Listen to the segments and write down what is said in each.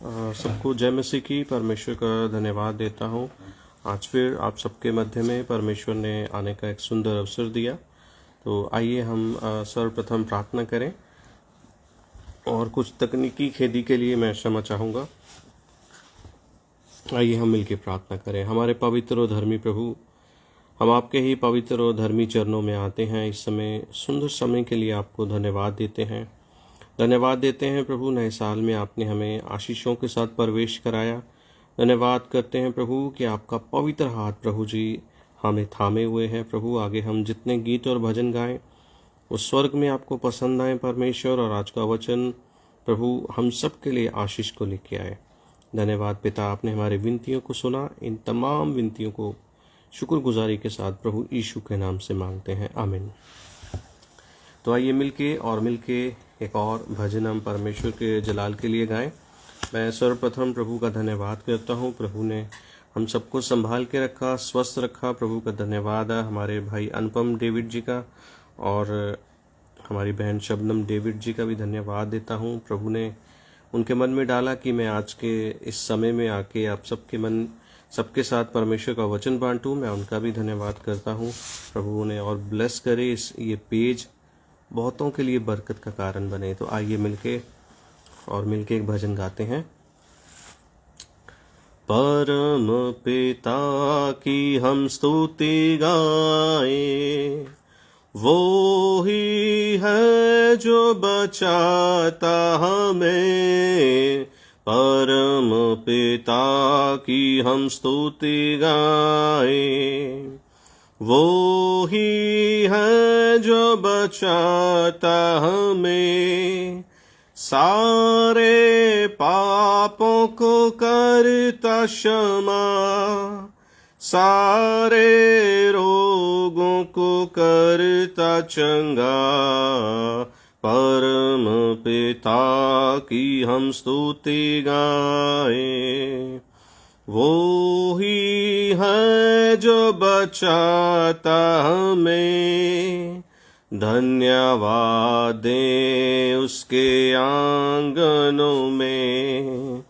सबको जय मसीह की। परमेश्वर का धन्यवाद देता हूँ। आज फिर आप सबके मध्य में परमेश्वर ने आने का एक सुंदर अवसर दिया। तो आइए हम सर्वप्रथम प्रार्थना करें और कुछ तकनीकी खेदी के लिए मैं क्षमा चाहूँगा। आइए हम मिलकर प्रार्थना करें। हमारे पवित्र और धर्मी प्रभु, हम आपके ही पवित्र और धर्मी चरणों में आते हैं। इस समय सुंदर समय के लिए आपको धन्यवाद देते हैं। धन्यवाद देते हैं प्रभु, नए साल में आपने हमें आशीषों के साथ प्रवेश कराया। धन्यवाद करते हैं प्रभु कि आपका पवित्र हाथ प्रभु जी हमें थामे हुए हैं। प्रभु, आगे हम जितने गीत और भजन गाएं वो स्वर्ग में आपको पसंद आए परमेश्वर, और आज का वचन प्रभु हम सब के लिए आशीष को लेके आए। धन्यवाद पिता, आपने हमारी विनतियों को सुना। इन तमाम विनतियों को शुक्रगुजारी के साथ प्रभु यीशु के नाम से मांगते हैं, आमीन। तो आइए मिलके एक और भजन हम परमेश्वर के जलाल के लिए गाएं। मैं सर्वप्रथम प्रभु का धन्यवाद करता हूं। प्रभु ने हम सबको संभाल के रखा, स्वस्थ रखा। प्रभु का धन्यवाद है हमारे भाई अनुपम डेविड जी का, और हमारी बहन शबनम डेविड जी का भी धन्यवाद देता हूं। प्रभु ने उनके मन में डाला कि मैं आज के इस समय में आके आप सबके साथ परमेश्वर का वचन बांटूं। मैं उनका भी धन्यवाद करता हूं। प्रभु उन्हें और ब्लेस करे, ये पेज बहुतों के लिए बरकत का कारण बने। तो आइए मिलके एक भजन गाते हैं। परम पिता की हम स्तुति गाए, वो ही है जो बचाता हमें। परम पिता की हम स्तुति गाए, वो ही है जो बचाता हमें। सारे पापों को करता क्षमा, सारे रोगों को करता चंगा। परम पिता की हम स्तुति गाए, वो ही है जो बचाता हमें। धन्यवाद दें उसके आंगनों में,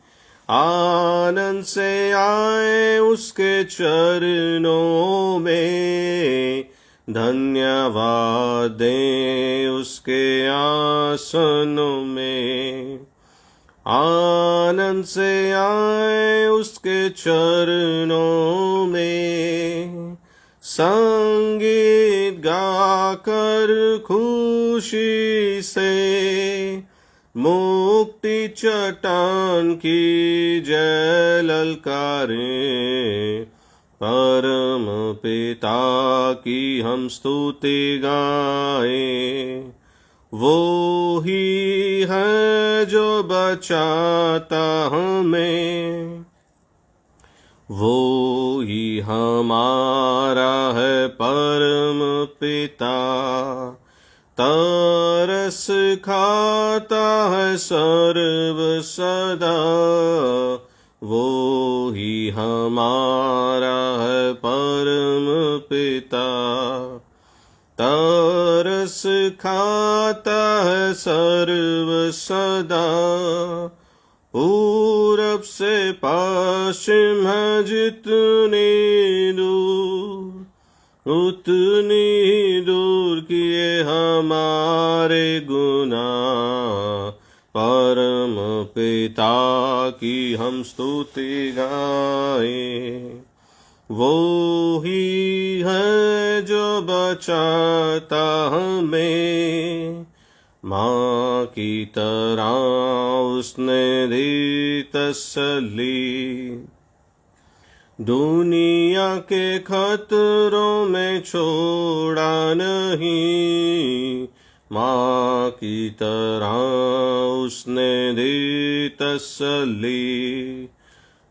आनंद से आए उसके चरणों में। धन्यवाद दें उसके आसनों में, आनंद से आए उसके चरणों में। संगीत गाकर खुशी से मुक्ति चट्टान की जय ललकारे। परम पिता की हम स्तुति गाए, वो ही है जो बचाता हमें। वो ही हमारा है परम पिता, तरस खाता है सर्व सदा। वो ही हमारा है परम पिता, तरस खाता है सर्व सदा। पूरब से पश्चिम है जितनी दूर, उतनी दूर किए हमारे गुनाह। परम पिता की हम स्तुति गाए, वो ही है जो बचाता हमें। माँ की तरह उसने दी तसल्ली, दुनिया के खतरों में छोड़ा नहीं। माँ की तरह उसने दी तसल्ली,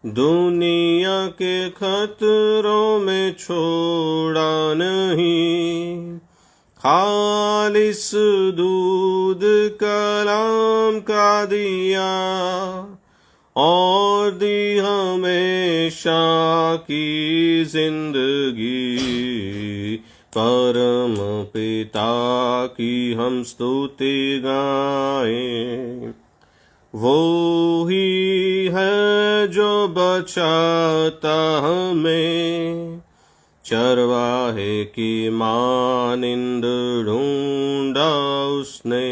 दुनिया के खतरों में छोड़ा नहीं। खालिस दूध कलाम का दिया, और दी हमेशा की जिंदगी। परम पिता की हम स्तुति गाएं, वो ही है जो बचाता हमें, चरवाहे की मानिंद ढूंढा उसने,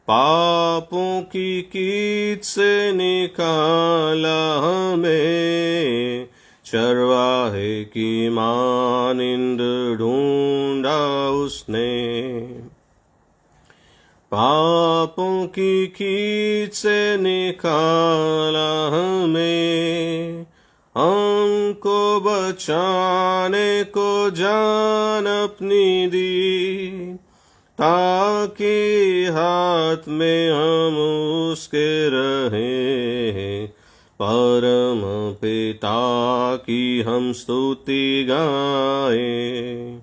पापों की कीच से निकाला हमें, चरवाहे की मानिंद ढूंढा उसने, पापों की कीच से निकाला हमें, हमको बचाने को जान अपनी दी, ताकि हाथ में हम उसके रहे, परम पिता की हम स्तुति गाएं।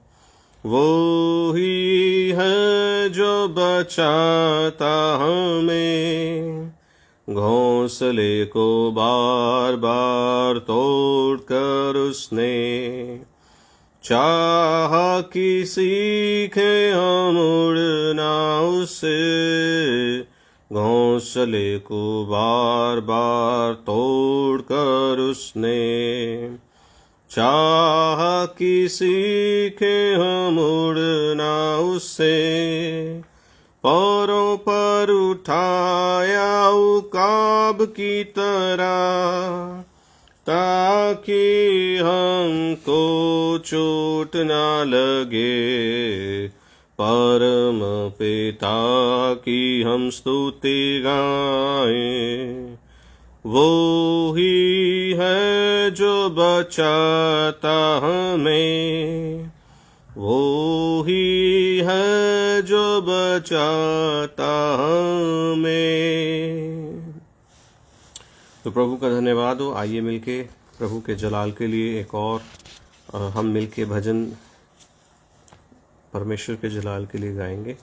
वो ही है जो बचाता हमें, घोंसले को बार बार तोड़ कर उसने, चाह कि सीखे हम उड़ना उससे, घोंसले को बार बार तोड़ कर उसने, चाह कि सीखे हम उड़ना उससे, पैरों पर उठाया उकाब की तरह, ताकि हमको चोट ना लगे, परम पिता की हम स्तुति गाएं। वो ही है जो बचाता हमें, वो ही है जो बचाता हमें। तो प्रभु का धन्यवाद हो। आइए मिलके प्रभु के जलाल के लिए एक और हम मिलके भजन परमेश्वर के जलाल के लिए गाएंगे।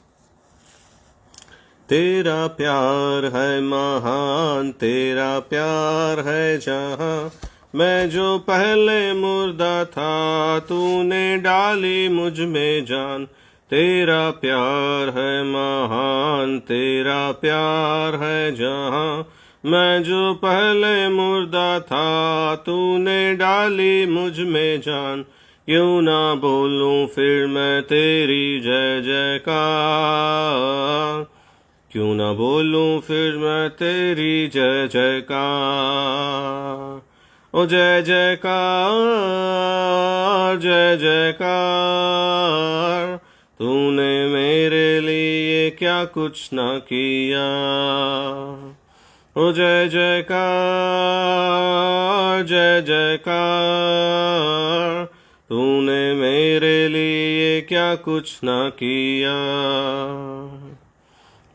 तेरा प्यार है महान, तेरा प्यार है जहाँ, मैं जो पहले मुर्दा था तूने डाली मुझ में जान। तेरा प्यार है महान, तेरा प्यार है जहाँ, मैं जो पहले मुर्दा था तूने डाली मुझ में जान। क्यों ना बोलूं फिर मैं तेरी जय जयकार, क्यों ना बोलूं फिर मैं तेरी जय जयकार। ओ जय जयकार जय जयकार, तूने मेरे लिए क्या कुछ ना किया। ओ जय जयकार जय जयकार, तूने मेरे लिए क्या कुछ ना किया।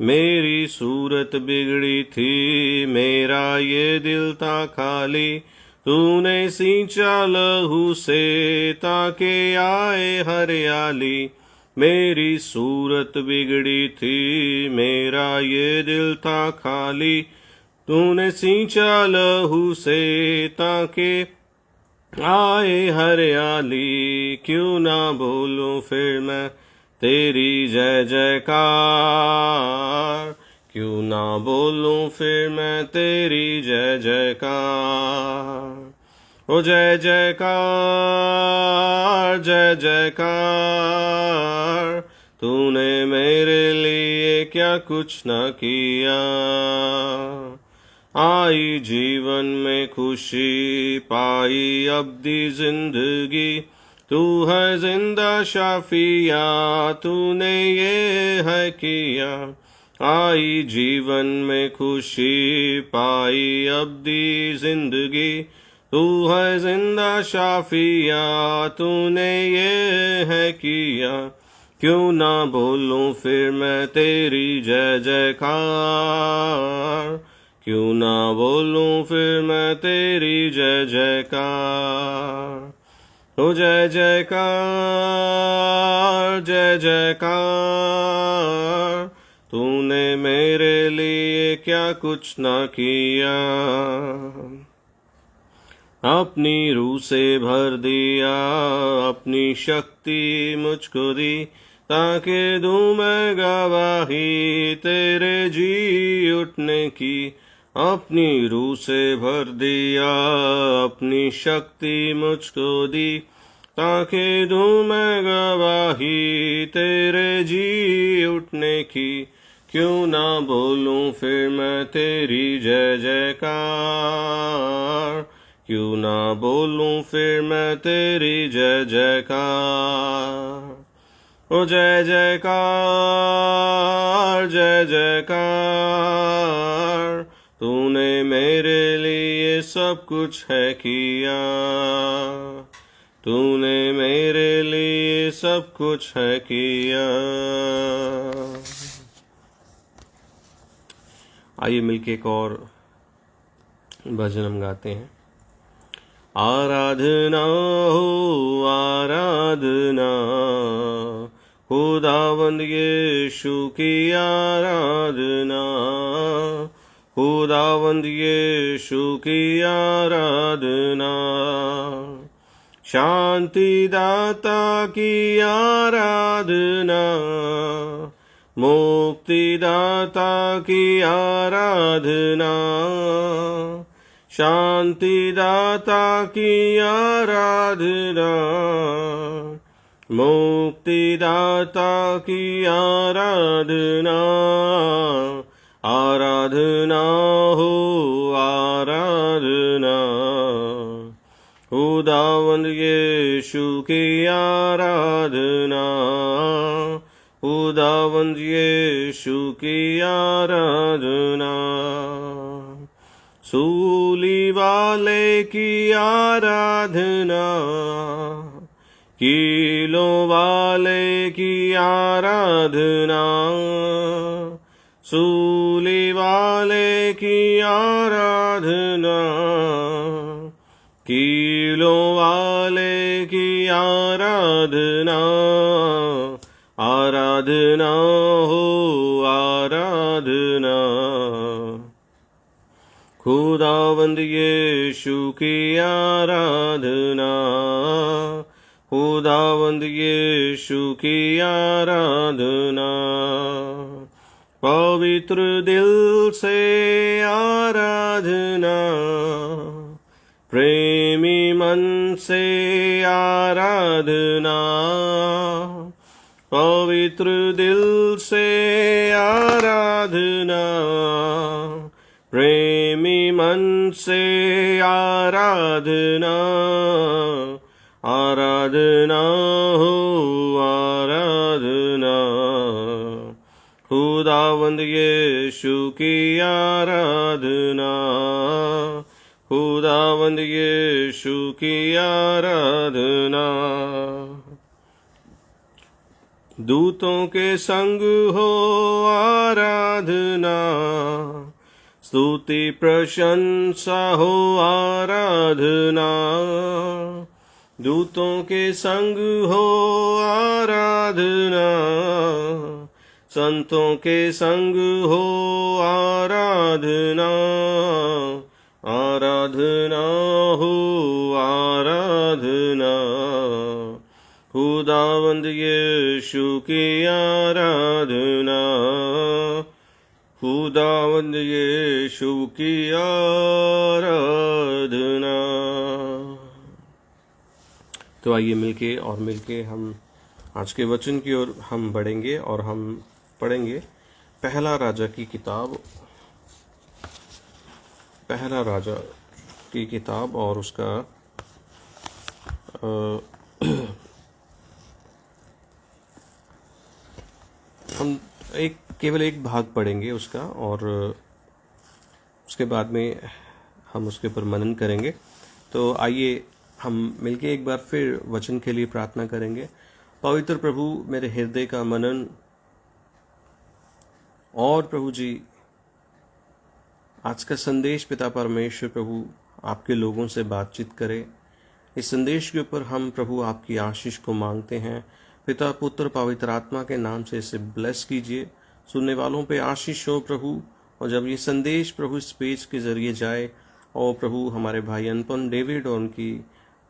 मेरी सूरत बिगड़ी थी, मेरा ये दिल था खाली, तूने सींचा लहू से ताके आए हरियाली। मेरी सूरत बिगड़ी थी, मेरा ये दिल था खाली, तूने सींचा लहू से ताके आए हरियाली। क्यों ना बोलूं फिर मैं तेरी जय जयकार, क्यों ना बोलूं फिर मैं तेरी जय जयकार। ओ जय जयकार जय जयकार, तूने मेरे लिए क्या कुछ ना किया। आई जीवन में खुशी पाई अब्दी जिंदगी, तू है जिंदा शाफिया, तूने ये है किया। आई जीवन में खुशी पाई अब्दी जिंदगी, तू है जिंदा शाफिया, तूने ये है किया। क्यों ना बोलूं फिर मैं तेरी जय जयकार, क्यों ना बोलूं फिर मैं तेरी जय जयकार। ओ जय जयकार जय जयकार, तूने मेरे लिए क्या कुछ ना किया। अपनी रूह से भर दिया, अपनी शक्ति मुझको दी, ताकि दूं मैं गवाही तेरे जी उठने की। अपनी रूह से भर दिया, अपनी शक्ति मुझको दी, ताकि दूं मैं गवाही तेरे जी उठने की। क्यों ना बोलूं फिर मैं तेरी जय जयकार, क्यों ना बोलूं फिर मैं तेरी जय जयकार। ओ जय जयकार, जय जयकार, तूने मेरे लिए सब कुछ है किया, तूने मेरे लिए सब कुछ है किया। आइए मिलके एक और भजन हम गाते हैं। आराधना हो आराधना, खुदावंद यीशु की आराधना, खुदावंद यीशु की आराधना। शांति दाता की आराधना, मुक्ति दाता की आराधना, शांति दाता की आराधना, मुक्ति दाता की आराधना। आराधना हो आराधना, खुदावंद यीशु की आराधना, खुदावंद यीशु की आराधना। सूली वाले की आराधना, कीलों वाले की आराधना, सूली वाले की आराधना, कीलों वाले की आराधना। आराधना हो आराधना, खुदावंद यीशु की आराधना, खुदावंद यीशु की आराधना। पवित्र दिल से आराधना, प्रेमी मन से आराधना, पवित्र दिल से आराधना, प्रेमी मन से आराधना। आराधना हो आराधना, खुदावंद यीशु की आराधना, खुदावंद यीशु की आराधना। दूतों के संग हो आराधना, स्तुति प्रशंसा हो आराधना। दूतों के संग हो आराधना, संतों के संग हो आराधना। आराधना हो आराधना, खुदावंद यीशु की आराधना, खुदावंद यीशु की आराधना। तो आइए मिलके हम आज के वचन की ओर हम बढ़ेंगे और हम पढ़ेंगे पहला राजा की किताब और उसका हम केवल एक भाग पढ़ेंगे उसका, और उसके बाद में हम उसके ऊपर मनन करेंगे। तो आइए हम मिलके एक बार फिर वचन के लिए प्रार्थना करेंगे। पवित्र प्रभु, मेरे हृदय का मनन और प्रभु जी आज का संदेश पिता परमेश्वर प्रभु आपके लोगों से बातचीत करे। इस संदेश के ऊपर हम प्रभु आपकी आशीष को मांगते हैं। पिता पुत्र पवित्र आत्मा के नाम से इसे ब्लेस कीजिए। सुनने वालों पे आशीष हो प्रभु, और जब ये संदेश प्रभु इस पेज के जरिए जाए, और प्रभु हमारे भाई अनुपम डेविड और उनकी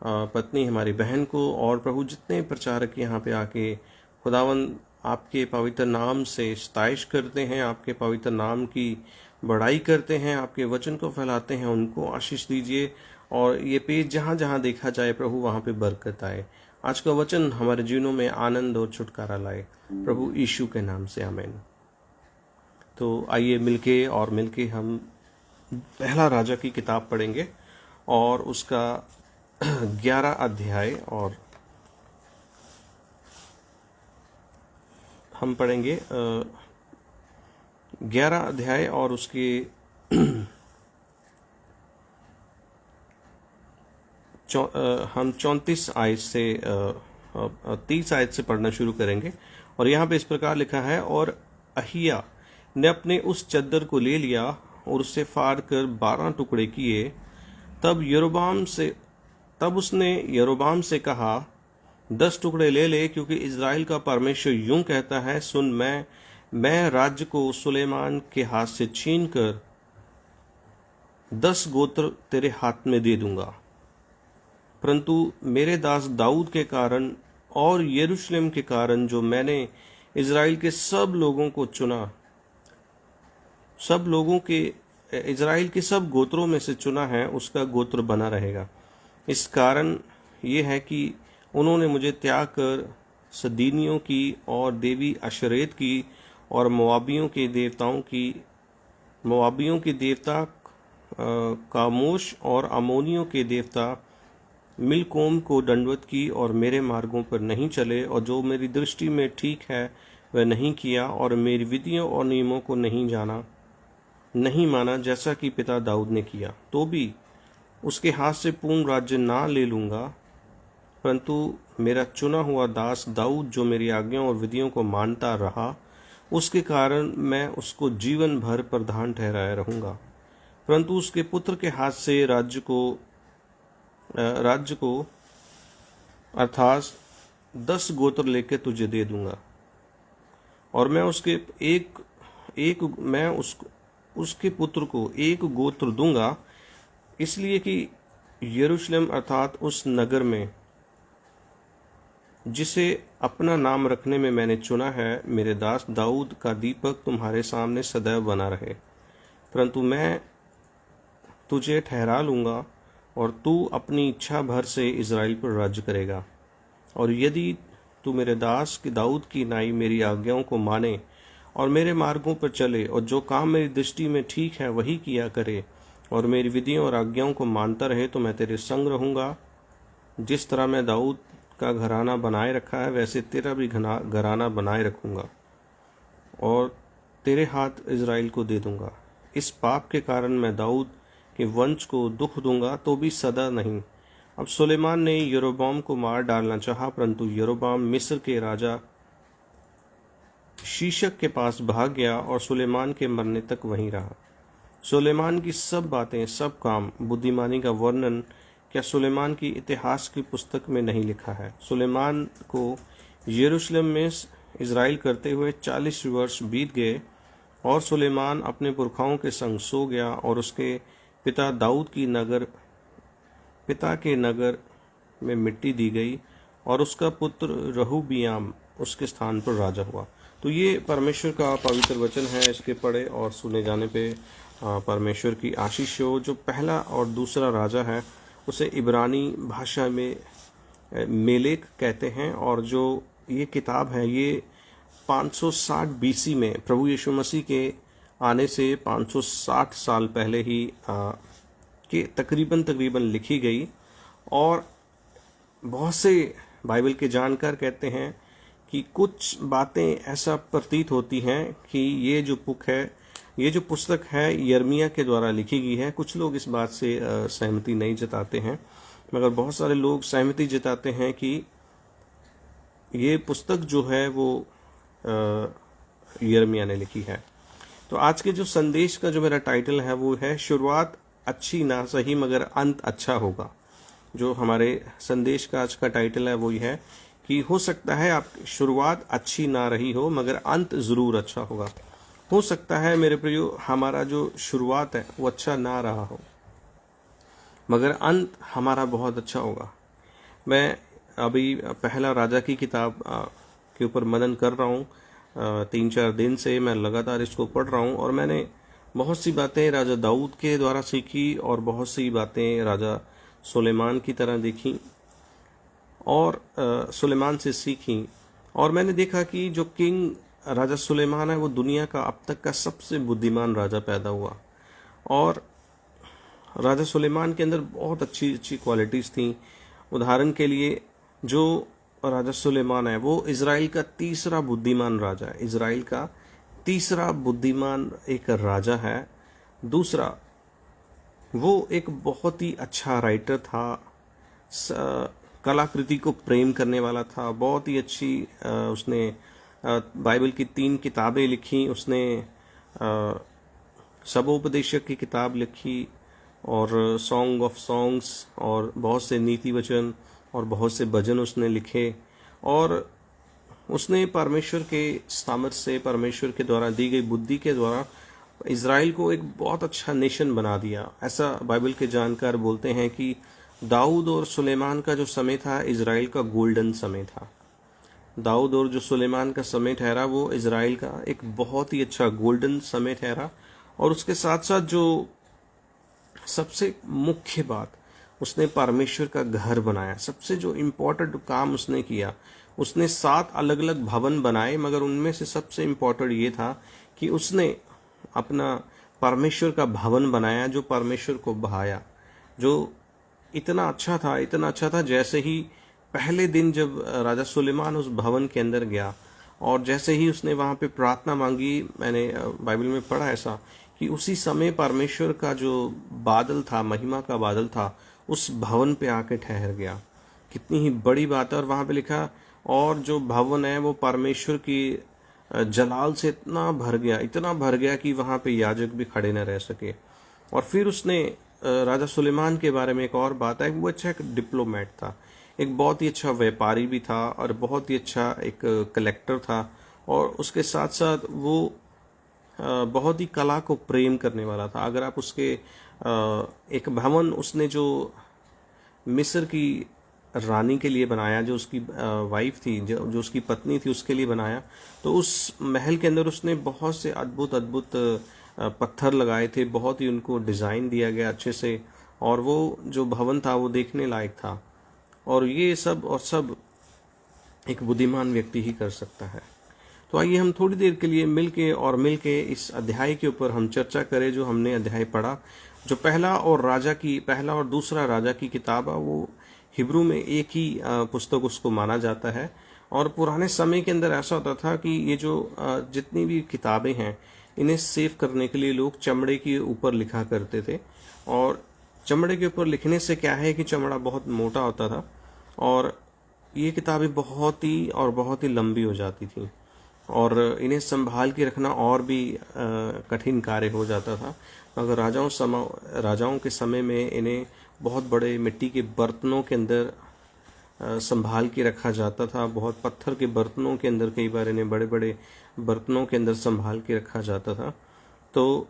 पत्नी हमारी बहन को, और प्रभु जितने प्रचारक यहाँ पे आके खुदावन आपके पवित्र नाम से स्तुति करते हैं, आपके पवित्र नाम की बड़ाई करते हैं, आपके वचन को फैलाते हैं, उनको आशीष दीजिए। और ये पेज जहाँ जहाँ देखा जाए प्रभु, वहाँ पे बरकत आए। आज का वचन हमारे जीवनों में आनंद और छुटकारा लाए, प्रभु यीशु के नाम से आमीन। तो आइए मिलके हम पहला राजा की किताब पढ़ेंगे और उसका 11 अध्याय, और हम पढ़ेंगे 11 अध्याय और उसके हम 34 आयत से 30 आयत से पढ़ना शुरू करेंगे। और यहाँ पे इस प्रकार लिखा है, और अहिया ने अपने उस चद्दर को ले लिया और उससे फाड़ कर 12 टुकड़े किए। तब उसने यरोबाम से कहा, 10 टुकड़े ले ले, क्योंकि इज़राइल का परमेश्वर यूं कहता है, सुन, मैं राज्य को सुलेमान के हाथ से छीन कर 10 गोत्र तेरे हाथ में दे दूंगा। परंतु मेरे दास दाऊद के कारण और यरूशलेम के कारण, जो मैंने इज़राइल के सब लोगों को चुना, इज़राइल के सब गोत्रों में से चुना है, उसका गोत्र बना रहेगा। इस कारण ये है कि उन्होंने मुझे त्याग कर सदीनियों की और देवी अशरेत की और मोआबियों के देवता कामोश और अमोनियों के देवता मिलकोम को दंडवत की, और मेरे मार्गों पर नहीं चले, और जो मेरी दृष्टि में ठीक है वह नहीं किया, और मेरी विधियों और नियमों को नहीं माना, जैसा कि पिता दाऊद ने किया। तो भी उसके हाथ से पूर्ण राज्य ना ले लूंगा, परंतु मेरा चुना हुआ दास दाऊद, जो मेरी आज्ञाओं और विधियों को मानता रहा, उसके कारण मैं उसको जीवन भर प्रधान ठहराया रहूंगा। परंतु उसके पुत्र के हाथ से राज्य को अर्थात 10 गोत्र लेके तुझे दे दूंगा, और मैं उसके पुत्र को एक गोत्र दूंगा, इसलिए कि यरूशलेम अर्थात उस नगर में जिसे अपना नाम रखने में मैंने चुना है, मेरे दास दाऊद का दीपक तुम्हारे सामने सदैव बना रहे। परंतु मैं तुझे ठहरा लूंगा, और तू अपनी इच्छा भर से इज़राइल पर राज्य करेगा। और यदि तू मेरे दास की दाऊद की नाई मेरी आज्ञाओं को माने और मेरे मार्गों पर चले, और जो काम मेरी दृष्टि में ठीक है वही किया करे, और मेरी विधियों और आज्ञाओं को मानता रहे, तो मैं तेरे संग रहूंगा। जिस तरह मैं दाऊद का घराना बनाए रखा है, वैसे तेरा भी घराना बनाए रखूंगा, और तेरे हाथ इज़राइल को दे दूंगा। इस पाप के कारण मैं दाऊद के वंश को दुख दूंगा, तो भी सदा नहीं। अब सुलेमान ने यरोबाम को मार डालना चाहा, परंतु यरोबाम मिस्र के राजा शीशक के पास भाग गया और सुलेमान के मरने तक वहीं रहा। सुलेमान की सब बातें, सब काम, बुद्धिमानी का वर्णन क्या सुलेमान की इतिहास की पुस्तक में नहीं लिखा है? सुलेमान को यरूशलेम में इज़राइल करते हुए 40 वर्ष बीत गए, और सुलेमान अपने पुरखाओं के संग सो गया, और उसके पिता दाऊद की पिता के नगर में मिट्टी दी गई, और उसका पुत्र रहूबियाम उसके स्थान पर राजा हुआ। तो ये परमेश्वर का पवित्र वचन है। इसके पढ़े और सुने जाने पे परमेश्वर की आशीष हो। जो पहला और दूसरा राजा है उसे इब्रानी भाषा में मेलेक कहते हैं, और जो ये किताब है ये 560 बीसी में प्रभु यीशु मसीह के आने से 560 साल पहले ही के तकरीबन लिखी गई। और बहुत से बाइबल के जानकार कहते हैं कि कुछ बातें ऐसा प्रतीत होती हैं कि ये जो पुस्तक है यर्मिया के द्वारा लिखी गई है। कुछ लोग इस बात से सहमति नहीं जताते हैं, मगर बहुत सारे लोग सहमति जताते हैं कि ये पुस्तक जो है वो यर्मिया ने लिखी है। तो आज के जो संदेश का जो मेरा टाइटल है वो है, शुरुआत अच्छी ना सही मगर अंत अच्छा होगा। जो हमारे संदेश का आज का टाइटल है वो ये है कि हो सकता है आपकी शुरुआत अच्छी ना रही हो, मगर अंत जरूर अच्छा होगा। हो सकता है मेरे प्रियो हमारा जो शुरुआत है वो अच्छा ना रहा हो, मगर अंत हमारा बहुत अच्छा होगा। मैं अभी पहला राजा की किताब इसके ऊपर मनन कर रहा हूँ। 3-4 दिन से मैं लगातार इसको पढ़ रहा हूँ और मैंने बहुत सी बातें राजा दाऊद के द्वारा सीखी और बहुत सी बातें राजा सुलेमान की तरह देखी और सुलेमान से सीखी। और मैंने देखा कि जो किंग राजा सुलेमान है वो दुनिया का अब तक का सबसे बुद्धिमान राजा पैदा हुआ। और राजा सुलेमान के अंदर बहुत अच्छी अच्छी क्वालिटीज़ थी। उदाहरण के लिए जो राजा सुलेमान है वो इज़राइल का तीसरा बुद्धिमान राजा है। इज़राइल का तीसरा बुद्धिमान एक राजा है। दूसरा, वो एक बहुत ही अच्छा राइटर था, कलाकृति को प्रेम करने वाला था। बहुत ही अच्छी उसने बाइबल की 3 किताबें लिखी। उसने सबोपदेशक की किताब लिखी और सॉन्ग ऑफ सॉन्ग्स और बहुत से नीति वचन और बहुत से भजन उसने लिखे। और उसने परमेश्वर के सामर्थ्य से, परमेश्वर के द्वारा दी गई बुद्धि के द्वारा इज़राइल को एक बहुत अच्छा नेशन बना दिया। ऐसा बाइबल के जानकार बोलते हैं कि दाऊद और सुलेमान का जो समय था इज़राइल का गोल्डन समय था। दाऊद और जो सुलेमान का समय ठहरा वो इज़राइल का एक बहुत ही अच्छा गोल्डन समय ठहरा। और उसके साथ साथ जो सबसे मुख्य बात, उसने परमेश्वर का घर बनाया। सबसे जो इम्पोर्टेंट काम उसने किया, उसने 7 अलग अलग भवन बनाए, मगर उनमें से सबसे इम्पोर्टेंट ये था कि उसने अपना परमेश्वर का भवन बनाया जो परमेश्वर को भाया, जो इतना अच्छा था, इतना अच्छा था। जैसे ही पहले दिन जब राजा सुलेमान उस भवन के अंदर गया और जैसे ही उसने वहाँ पे प्रार्थना मांगी, मैंने बाइबल में पढ़ा ऐसा कि उसी समय परमेश्वर का जो बादल था, महिमा का बादल था, उस भवन पे आके ठहर गया। कितनी ही बड़ी बात है। और वहाँ पे लिखा, और जो भवन है वो परमेश्वर की जलाल से इतना भर गया, इतना भर गया कि वहाँ पे याजक भी खड़े न रह सके। और फिर उसने राजा सुलेमान के बारे में एक और बात है, वो अच्छा एक डिप्लोमेट था, एक बहुत ही अच्छा व्यापारी भी था और बहुत ही अच्छा एक कलेक्टर था। और उसके साथ साथ वो बहुत ही कला को प्रेम करने वाला था। अगर आप उसके एक भवन उसने जो मिस्र की रानी के लिए बनाया, जो उसकी वाइफ थी, जो उसकी पत्नी थी, उसके लिए बनाया, तो उस महल के अंदर उसने बहुत से अद्भुत अद्भुत पत्थर लगाए थे, बहुत ही उनको डिज़ाइन दिया गया अच्छे से। और वो जो भवन था वो देखने लायक था। और ये सब और सब एक बुद्धिमान व्यक्ति ही कर सकता है। तो आइए हम थोड़ी देर के लिए मिलके इस अध्याय के ऊपर हम चर्चा करें जो हमने अध्याय पढ़ा। जो पहला और दूसरा राजा की किताब है, वो हिब्रू में एक ही पुस्तक उसको माना जाता है। और पुराने समय के अंदर ऐसा होता था कि ये जो जितनी भी किताबें हैं, इन्हें सेव करने के लिए लोग चमड़े के ऊपर लिखा करते थे। और चमड़े के ऊपर लिखने से क्या है कि चमड़ा बहुत मोटा होता था और ये किताबें बहुत ही लंबी हो जाती थी और इन्हें संभाल के रखना और भी कठिन कार्य हो जाता था। अगर राजाओं के समय में इन्हें बहुत बड़े मिट्टी के बर्तनों के अंदर संभाल के रखा जाता था। बहुत पत्थर के बर्तनों के अंदर, कई बार इन्हें बड़े बड़े बर्तनों के अंदर संभाल के रखा जाता था। तो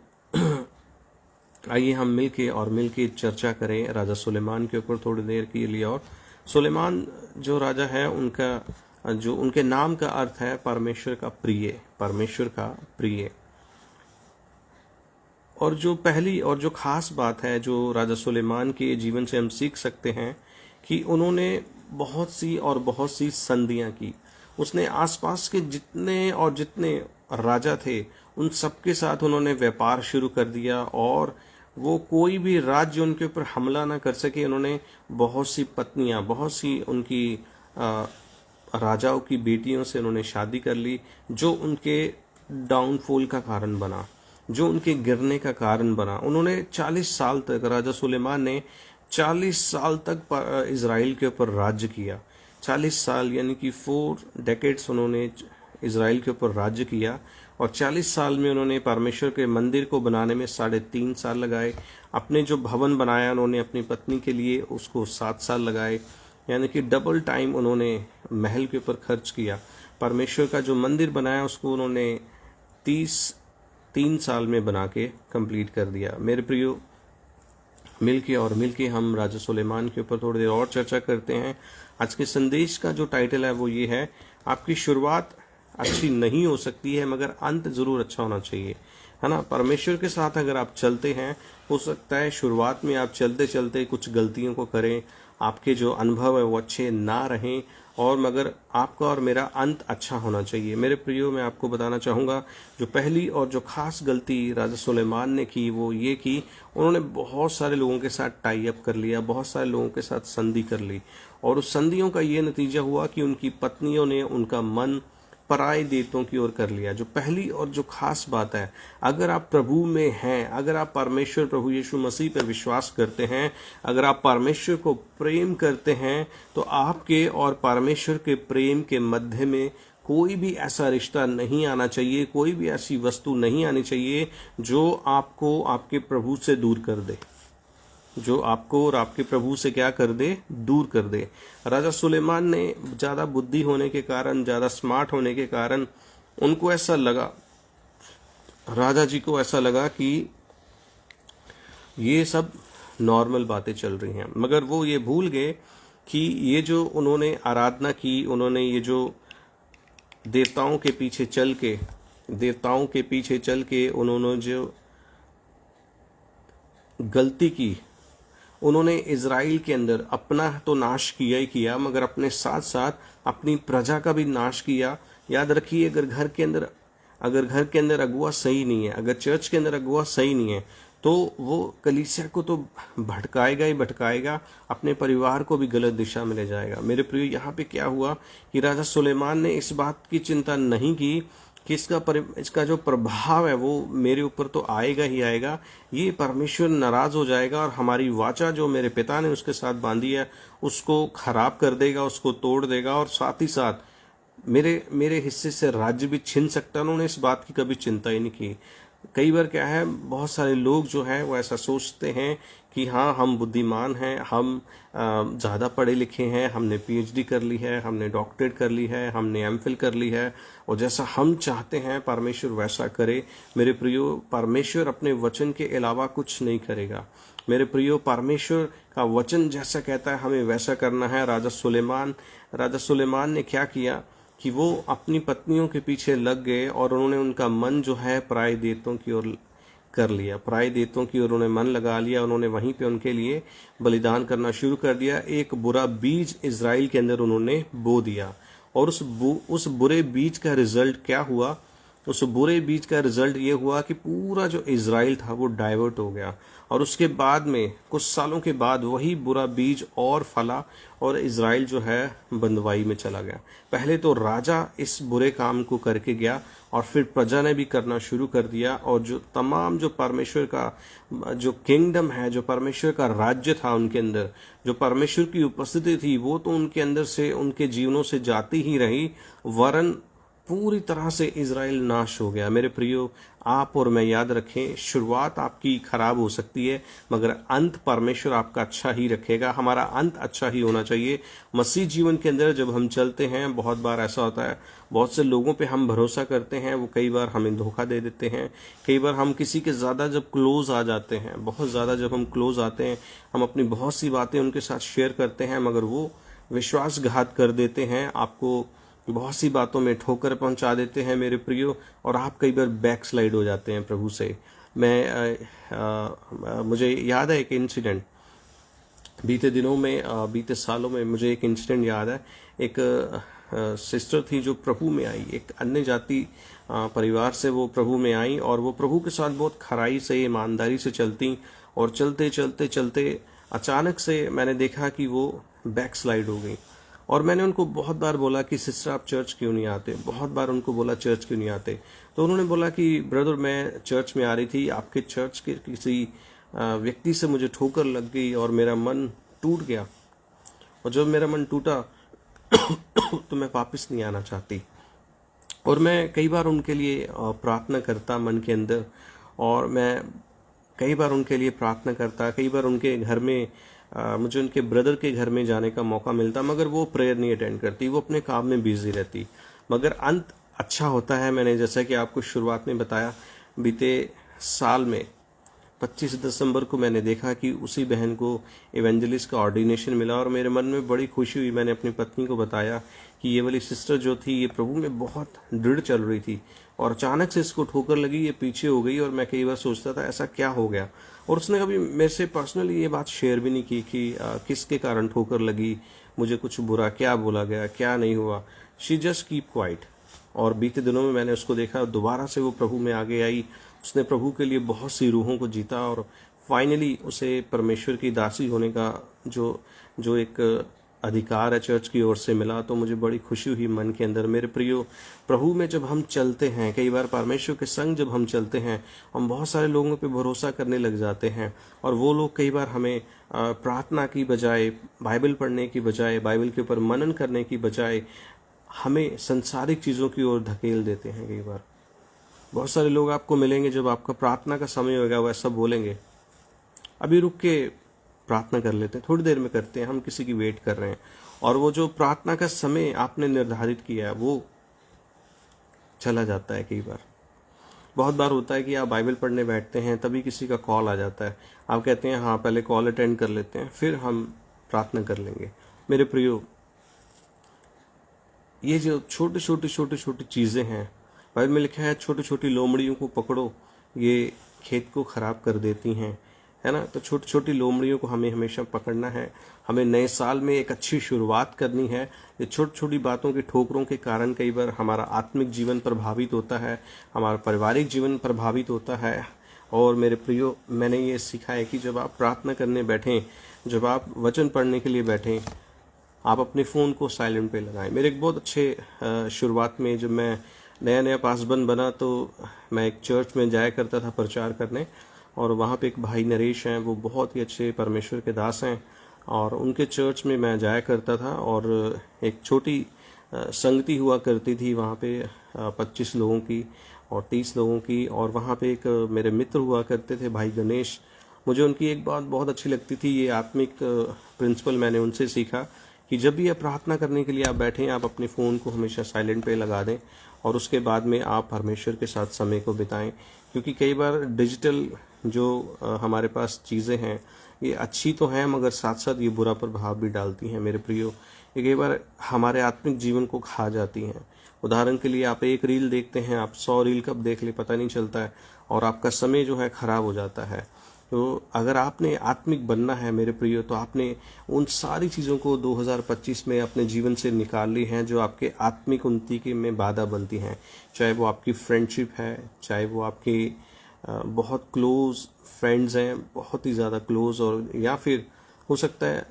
आइए हम मिलके चर्चा करें राजा सुलेमान के ऊपर थोड़ी देर के लिए। और सुलेमान जो राजा है, उनके नाम का अर्थ है परमेश्वर का प्रिय। और जो पहली और जो खास बात है जो राजा सुलेमान के जीवन से हम सीख सकते हैं कि उन्होंने बहुत सी संधियां की। उसने आसपास के जितने राजा थे उन सबके साथ उन्होंने व्यापार शुरू कर दिया और वो कोई भी राज्य उनके ऊपर हमला ना कर सके। उन्होंने बहुत सी पत्नियां, बहुत सी उनकी राजाओं की बेटियों से उन्होंने शादी कर ली, जो उनके डाउनफॉल का कारण बना, जो उनके गिरने का कारण बना। उन्होंने 40 साल तक, राजा सुलेमान ने 40 साल तक इज़राइल के ऊपर राज्य किया। 40 साल यानी कि 4 डेकेड्स उन्होंने इज़राइल के ऊपर राज्य किया। और 40 साल में उन्होंने परमेश्वर के मंदिर को बनाने में 3.5 साल लगाए। अपने जो भवन बनाया उन्होंने अपनी पत्नी के लिए, उसको 7 साल लगाए। यानी कि डबल टाइम उन्होंने महल के ऊपर खर्च किया। परमेश्वर का जो मंदिर बनाया उसको उन्होंने 3 साल में बना के कंप्लीट कर दिया। मेरे प्रियो, मिलके हम राजा सुलेमान के ऊपर थोड़ी देर और चर्चा करते हैं। आज के संदेश का जो टाइटल है वो ये है, आपकी शुरुआत अच्छी नहीं हो सकती है मगर अंत जरूर अच्छा होना चाहिए, है ना। परमेश्वर के साथ अगर आप चलते हैं, हो सकता है शुरुआत में आप चलते चलते कुछ गलतियों को करें, आपके जो अनुभव है वो अच्छे ना रहें, और मगर आपका और मेरा अंत अच्छा होना चाहिए। मेरे प्रियो, मैं आपको बताना चाहूँगा, जो पहली और जो खास गलती राजा सुलेमान ने की वो ये की, उन्होंने बहुत सारे लोगों के साथ टाई अप कर लिया, बहुत सारे लोगों के साथ संधि कर ली, और उस संधियों का ये नतीजा हुआ कि उनकी पत्नियों ने उनका मन पराई देवतों की ओर कर लिया। जो पहली और जो खास बात है, अगर आप प्रभु में हैं, अगर आप परमेश्वर प्रभु यीशु मसीह पर विश्वास करते हैं, अगर आप परमेश्वर को प्रेम करते हैं, तो आपके और परमेश्वर के प्रेम के मध्य में कोई भी ऐसा रिश्ता नहीं आना चाहिए, कोई भी ऐसी वस्तु नहीं आनी चाहिए जो आपको आपके प्रभु से दूर कर दे, जो आपको और आपके प्रभु से क्या कर दे, दूर कर दे। राजा सुलेमान ने ज़्यादा बुद्धि होने के कारण, ज़्यादा स्मार्ट होने के कारण, उनको ऐसा लगा, राजा जी को ऐसा लगा कि ये सब नॉर्मल बातें चल रही हैं, मगर वो ये भूल गए कि ये जो उन्होंने आराधना की, उन्होंने ये जो देवताओं के पीछे चल के उन्होंने जो गलती की, उन्होंने इज़राइल के अंदर अपना तो नाश किया ही किया, मगर अपने साथ साथ अपनी प्रजा का भी नाश किया। याद रखिए, अगर घर के अंदर अगुआ सही नहीं है, अगर चर्च के अंदर अगुआ सही नहीं है, तो वो कलीसिया को तो भटकाएगा ही भटकाएगा, अपने परिवार को भी गलत दिशा में ले जाएगा। मेरे प्रिय, यहाँ पे क्या हुआ कि राजा सुलेमान ने इस बात की चिंता नहीं की कि इसका जो प्रभाव है वो मेरे ऊपर तो आएगा ही आएगा, ये परमेश्वर नाराज हो जाएगा और हमारी वाचा जो मेरे पिता ने उसके साथ बांधी है उसको खराब कर देगा, उसको तोड़ देगा, और साथ ही साथ मेरे हिस्से से राज्य भी छीन सकता है। उन्होंने इस बात की कभी चिंता ही नहीं की। कई बार क्या है, बहुत सारे लोग जो हैं वो ऐसा सोचते हैं कि हाँ, हम बुद्धिमान हैं, हम ज़्यादा पढ़े लिखे हैं, हमने पीएचडी कर ली है, हमने डॉक्टरेट कर ली है, हमने एमफिल कर ली है, और जैसा हम चाहते हैं परमेश्वर वैसा करे। मेरे प्रियो, परमेश्वर अपने वचन के अलावा कुछ नहीं करेगा। मेरे प्रियो, परमेश्वर का वचन जैसा कहता है हमें वैसा करना है। राजा सुलेमान ने क्या किया कि वो अपनी पत्नियों के पीछे लग गए और उन्होंने उनका मन जो है पराई देवतों की ओर कर लिया, पराई देवतों की ओर उन्होंने मन लगा लिया। उन्होंने वहीं पे उनके लिए बलिदान करना शुरू कर दिया। एक बुरा बीज इज़राइल के अंदर उन्होंने बो दिया, और उस बुरे बीज का रिजल्ट क्या हुआ? उस बुरे बीज का रिजल्ट ये हुआ कि पूरा जो इज़राइल था वो डाइवर्ट हो गया, और उसके बाद में कुछ सालों के बाद वही बुरा बीज और फला और इज़राइल जो है बंदवाई में चला गया। पहले तो राजा इस बुरे काम को करके गया, और फिर प्रजा ने भी करना शुरू कर दिया, और जो तमाम जो परमेश्वर का जो किंगडम है, जो परमेश्वर का राज्य था उनके अंदर, जो परमेश्वर की उपस्थिति थी, वो तो उनके अंदर से, उनके जीवनों से जाती ही रही, वरन पूरी तरह से इज़राइल नाश हो गया। मेरे प्रियो, आप और मैं याद रखें, शुरुआत आपकी खराब हो सकती है मगर अंत परमेश्वर आपका अच्छा ही रखेगा। हमारा अंत अच्छा ही होना चाहिए। मसीह जीवन के अंदर जब हम चलते हैं, बहुत बार ऐसा होता है, बहुत से लोगों पे हम भरोसा करते हैं, वो कई बार हमें धोखा दे देते हैं। कई बार हम किसी के ज़्यादा जब क्लोज आ जाते हैं, बहुत ज़्यादा जब हम क्लोज आते हैं, हम अपनी बहुत सी बातें उनके साथ शेयर करते हैं, मगर वो विश्वासघात कर देते हैं, आपको बहुत सी बातों में ठोकर पहुंचा देते हैं मेरे प्रियो, और आप कई बार बैक स्लाइड हो जाते हैं प्रभु से। मुझे याद है एक इंसिडेंट, बीते दिनों में, बीते सालों में मुझे एक इंसिडेंट याद है। एक सिस्टर थी जो प्रभु में आई, एक अन्य जाति परिवार से वो प्रभु में आई, और वो प्रभु के साथ बहुत खराई से, ईमानदारी से चलती, और चलते चलते चलते अचानक से मैंने देखा कि वो बैक स्लाइड हो गई। और मैंने उनको बहुत बार बोला कि सिस्टर आप चर्च क्यों नहीं आते, बहुत बार उनको बोला चर्च क्यों नहीं आते। तो उन्होंने बोला कि ब्रदर मैं चर्च में आ रही थी, आपके चर्च के किसी व्यक्ति से मुझे ठोकर लग गई और मेरा मन टूट गया, और जब मेरा मन टूटा तो मैं वापस नहीं आना चाहती। और मैं कई बार उनके लिए प्रार्थना करता मन के अंदर, और मैं कई बार उनके लिए प्रार्थना करता, कई बार उनके घर में मुझे उनके ब्रदर के घर में जाने का मौका मिलता, मगर वो प्रेयर नहीं अटेंड करती, वो अपने काम में बिजी रहती। मगर अंत अच्छा होता है। मैंने जैसा कि आपको शुरुआत में बताया, बीते साल में 25 दिसंबर को मैंने देखा कि उसी बहन को इवेंजलिस्ट का ऑर्डिनेशन मिला और मेरे मन में बड़ी खुशी हुई। मैंने अपनी पत्नी को बताया कि ये वाली सिस्टर जो थी ये प्रभु में बहुत दृढ़ चल रही थी और अचानक से इसको ठोकर लगी, ये पीछे हो गई। और मैं कई बार सोचता था ऐसा क्या हो गया, और उसने कभी मेरे से पर्सनली ये बात शेयर भी नहीं की कि किसके कारण ठोकर लगी, मुझे कुछ बुरा क्या बोला गया, क्या नहीं हुआ। She just keep quiet. और बीते दिनों में मैंने उसको देखा, दोबारा से वो प्रभु में आगे आई, उसने प्रभु के लिए बहुत सी रूहों को जीता और फाइनली उसे परमेश्वर की दासी होने का जो एक अधिकार है चर्च की ओर से मिला। तो मुझे बड़ी खुशी हुई मन के अंदर। मेरे प्रियो, प्रभु में जब हम चलते हैं, कई बार परमेश्वर के संग जब हम चलते हैं, हम बहुत सारे लोगों पे भरोसा करने लग जाते हैं और वो लोग कई बार हमें प्रार्थना की बजाय, बाइबल पढ़ने की बजाय, बाइबल के ऊपर मनन करने की बजाय हमें संसारिक चीज़ों की ओर धकेल देते हैं। कई बार बहुत सारे लोग आपको मिलेंगे, जब आपका प्रार्थना का समय होगा वह सब बोलेंगे अभी रुक के प्रार्थना कर लेते हैं, थोड़ी देर में करते हैं, हम किसी की वेट कर रहे हैं। और वो जो प्रार्थना का समय आपने निर्धारित किया है वो चला जाता है। कई बार बहुत बार होता है कि आप बाइबल पढ़ने बैठते हैं, तभी किसी का कॉल आ जाता है, आप कहते हैं हाँ पहले कॉल अटेंड कर लेते हैं फिर हम प्रार्थना कर लेंगे। मेरे प्रियो, ये जो छोटी छोटी चीज़ें हैं, बाइबल में लिखा है छोटी छोटी लोमड़ियों को पकड़ो, ये खेत को खराब कर देती हैं, है ना। तो छोटी छोटी लोमड़ियों को हमें हमेशा पकड़ना है। हमें नए साल में एक अच्छी शुरुआत करनी है। ये छोटी छोटी बातों की ठोकरों के कारण कई बार हमारा आत्मिक जीवन प्रभावित होता है, हमारा पारिवारिक जीवन प्रभावित होता है। और मेरे प्रियो, मैंने ये सीखा है कि जब आप प्रार्थना करने बैठें, जब आप वचन पढ़ने के लिए बैठें, आप अपने फ़ोन को साइलेंट पे लगाएं। मेरे एक बहुत अच्छे शुरुआत में जब मैं नया नया पासबंद बना तो मैं एक चर्च में जाया करता था प्रचार करने, और वहाँ पे एक भाई नरेश हैं, वो बहुत ही अच्छे परमेश्वर के दास हैं, और उनके चर्च में मैं जाया करता था। और एक छोटी संगति हुआ करती थी वहाँ पे 25 लोगों की और 30 लोगों की। और वहाँ पे एक मेरे मित्र हुआ करते थे, भाई गणेश। मुझे उनकी एक बात बहुत अच्छी लगती थी, ये आत्मिक प्रिंसिपल मैंने उनसे सीखा कि जब भी आप प्रार्थना करने के लिए आप बैठें, आप अपने फ़ोन को हमेशा साइलेंट पे लगा दें और उसके बाद में आप परमेश्वर के साथ समय को बिताएं। क्योंकि कई बार डिजिटल जो हमारे पास चीज़ें हैं ये अच्छी तो हैं, मगर साथ साथ ये बुरा प्रभाव भी डालती हैं। मेरे प्रियो, ये कई बार हमारे आत्मिक जीवन को खा जाती हैं। उदाहरण के लिए आप एक रील देखते हैं, आप 100 रील कब देख ले पता नहीं चलता है, और आपका समय जो है खराब हो जाता है। तो अगर आपने आत्मिक बनना है मेरे प्रियो, तो आपने उन सारी चीज़ों को 2025 में अपने जीवन से निकाल ली हैं जो आपके आत्मिक उन्नति के में बाधा बनती हैं। चाहे वो आपकी फ्रेंडशिप है, चाहे वो आपकी बहुत क्लोज फ्रेंड्स हैं, बहुत ही ज़्यादा क्लोज, और या फिर हो सकता है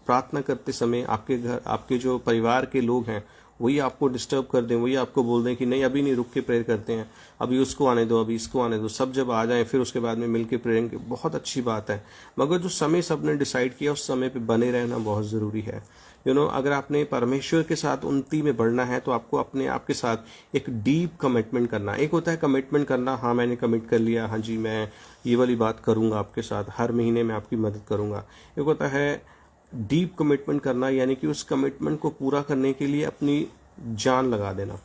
प्रार्थना करते समय आपके घर, आपके जो परिवार के लोग हैं वही आपको डिस्टर्ब कर दें, वही आपको बोल दें कि नहीं अभी नहीं, रुक के प्रेयर करते हैं, अभी उसको आने दो, अभी इसको आने दो, सब जब आ जाएं फिर उसके बाद में मिल के प्रेयर करें। बहुत अच्छी बात है, मगर जो समय सबने डिसाइड किया उस समय पे बने रहना बहुत ज़रूरी है। अगर आपने परमेश्वर के साथ उन्नति में बढ़ना है तो आपको अपने आप के साथ एक डीप कमिटमेंट करना। एक होता है कमिटमेंट करना, हाँ मैंने कमिट कर लिया, हाँ जी मैं ये वाली बात करूँगा आपके साथ, हर महीने में आपकी मदद करूँगा। एक होता है डीप कमिटमेंट करना, यानी कि उस कमिटमेंट को पूरा करने के लिए अपनी जान लगा देना,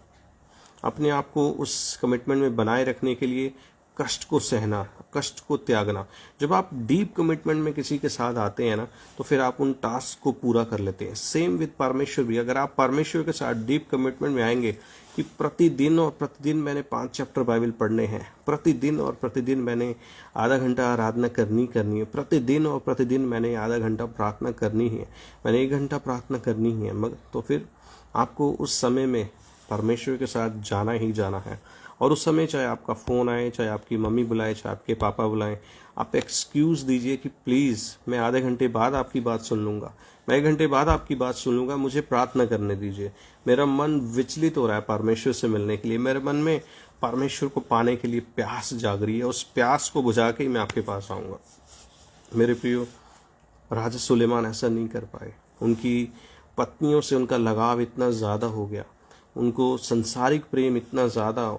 अपने आप को उस कमिटमेंट में बनाए रखने के लिए कष्ट को सहना, कष्ट को त्यागना। जब आप डीप कमिटमेंट में किसी के साथ आते हैं ना, तो फिर आप उन टास्क को पूरा कर लेते हैं। सेम विद परमेश्वर भी, अगर आप परमेश्वर के साथ डीप कमिटमेंट में आएंगे कि प्रतिदिन और प्रतिदिन मैंने 5 चैप्टर बाइबल पढ़ने हैं, प्रतिदिन और प्रतिदिन मैंने आधा घंटा आराधना करनी है, प्रतिदिन और प्रतिदिन मैंने आधा घंटा प्रार्थना करनी है, मैंने 1 घंटा प्रार्थना करनी है, मगर तो फिर आपको उस समय में परमेश्वर के साथ जाना ही जाना है। और उस समय चाहे आपका फ़ोन आए, चाहे आपकी मम्मी बुलाए, चाहे आपके पापा बुलाएं, आप एक्सक्यूज़ दीजिए कि प्लीज़ मैं आधे घंटे बाद आपकी बात सुन लूँगा, मैं 1 घंटे बाद आपकी बात सुन लूँगा, मुझे प्रार्थना करने दीजिए। मेरा मन विचलित हो रहा है परमेश्वर से मिलने के लिए, मेरे मन में परमेश्वर को पाने के लिए प्यास जाग रही है, उस प्यास को बुझा के ही मैं आपके पास आऊँगा। मेरे प्रियो, राजा सुलेमान ऐसा नहीं कर पाए। उनकी पत्नियों से उनका लगाव इतना ज़्यादा हो गया, उनको संसारिक प्रेम इतना ज़्यादा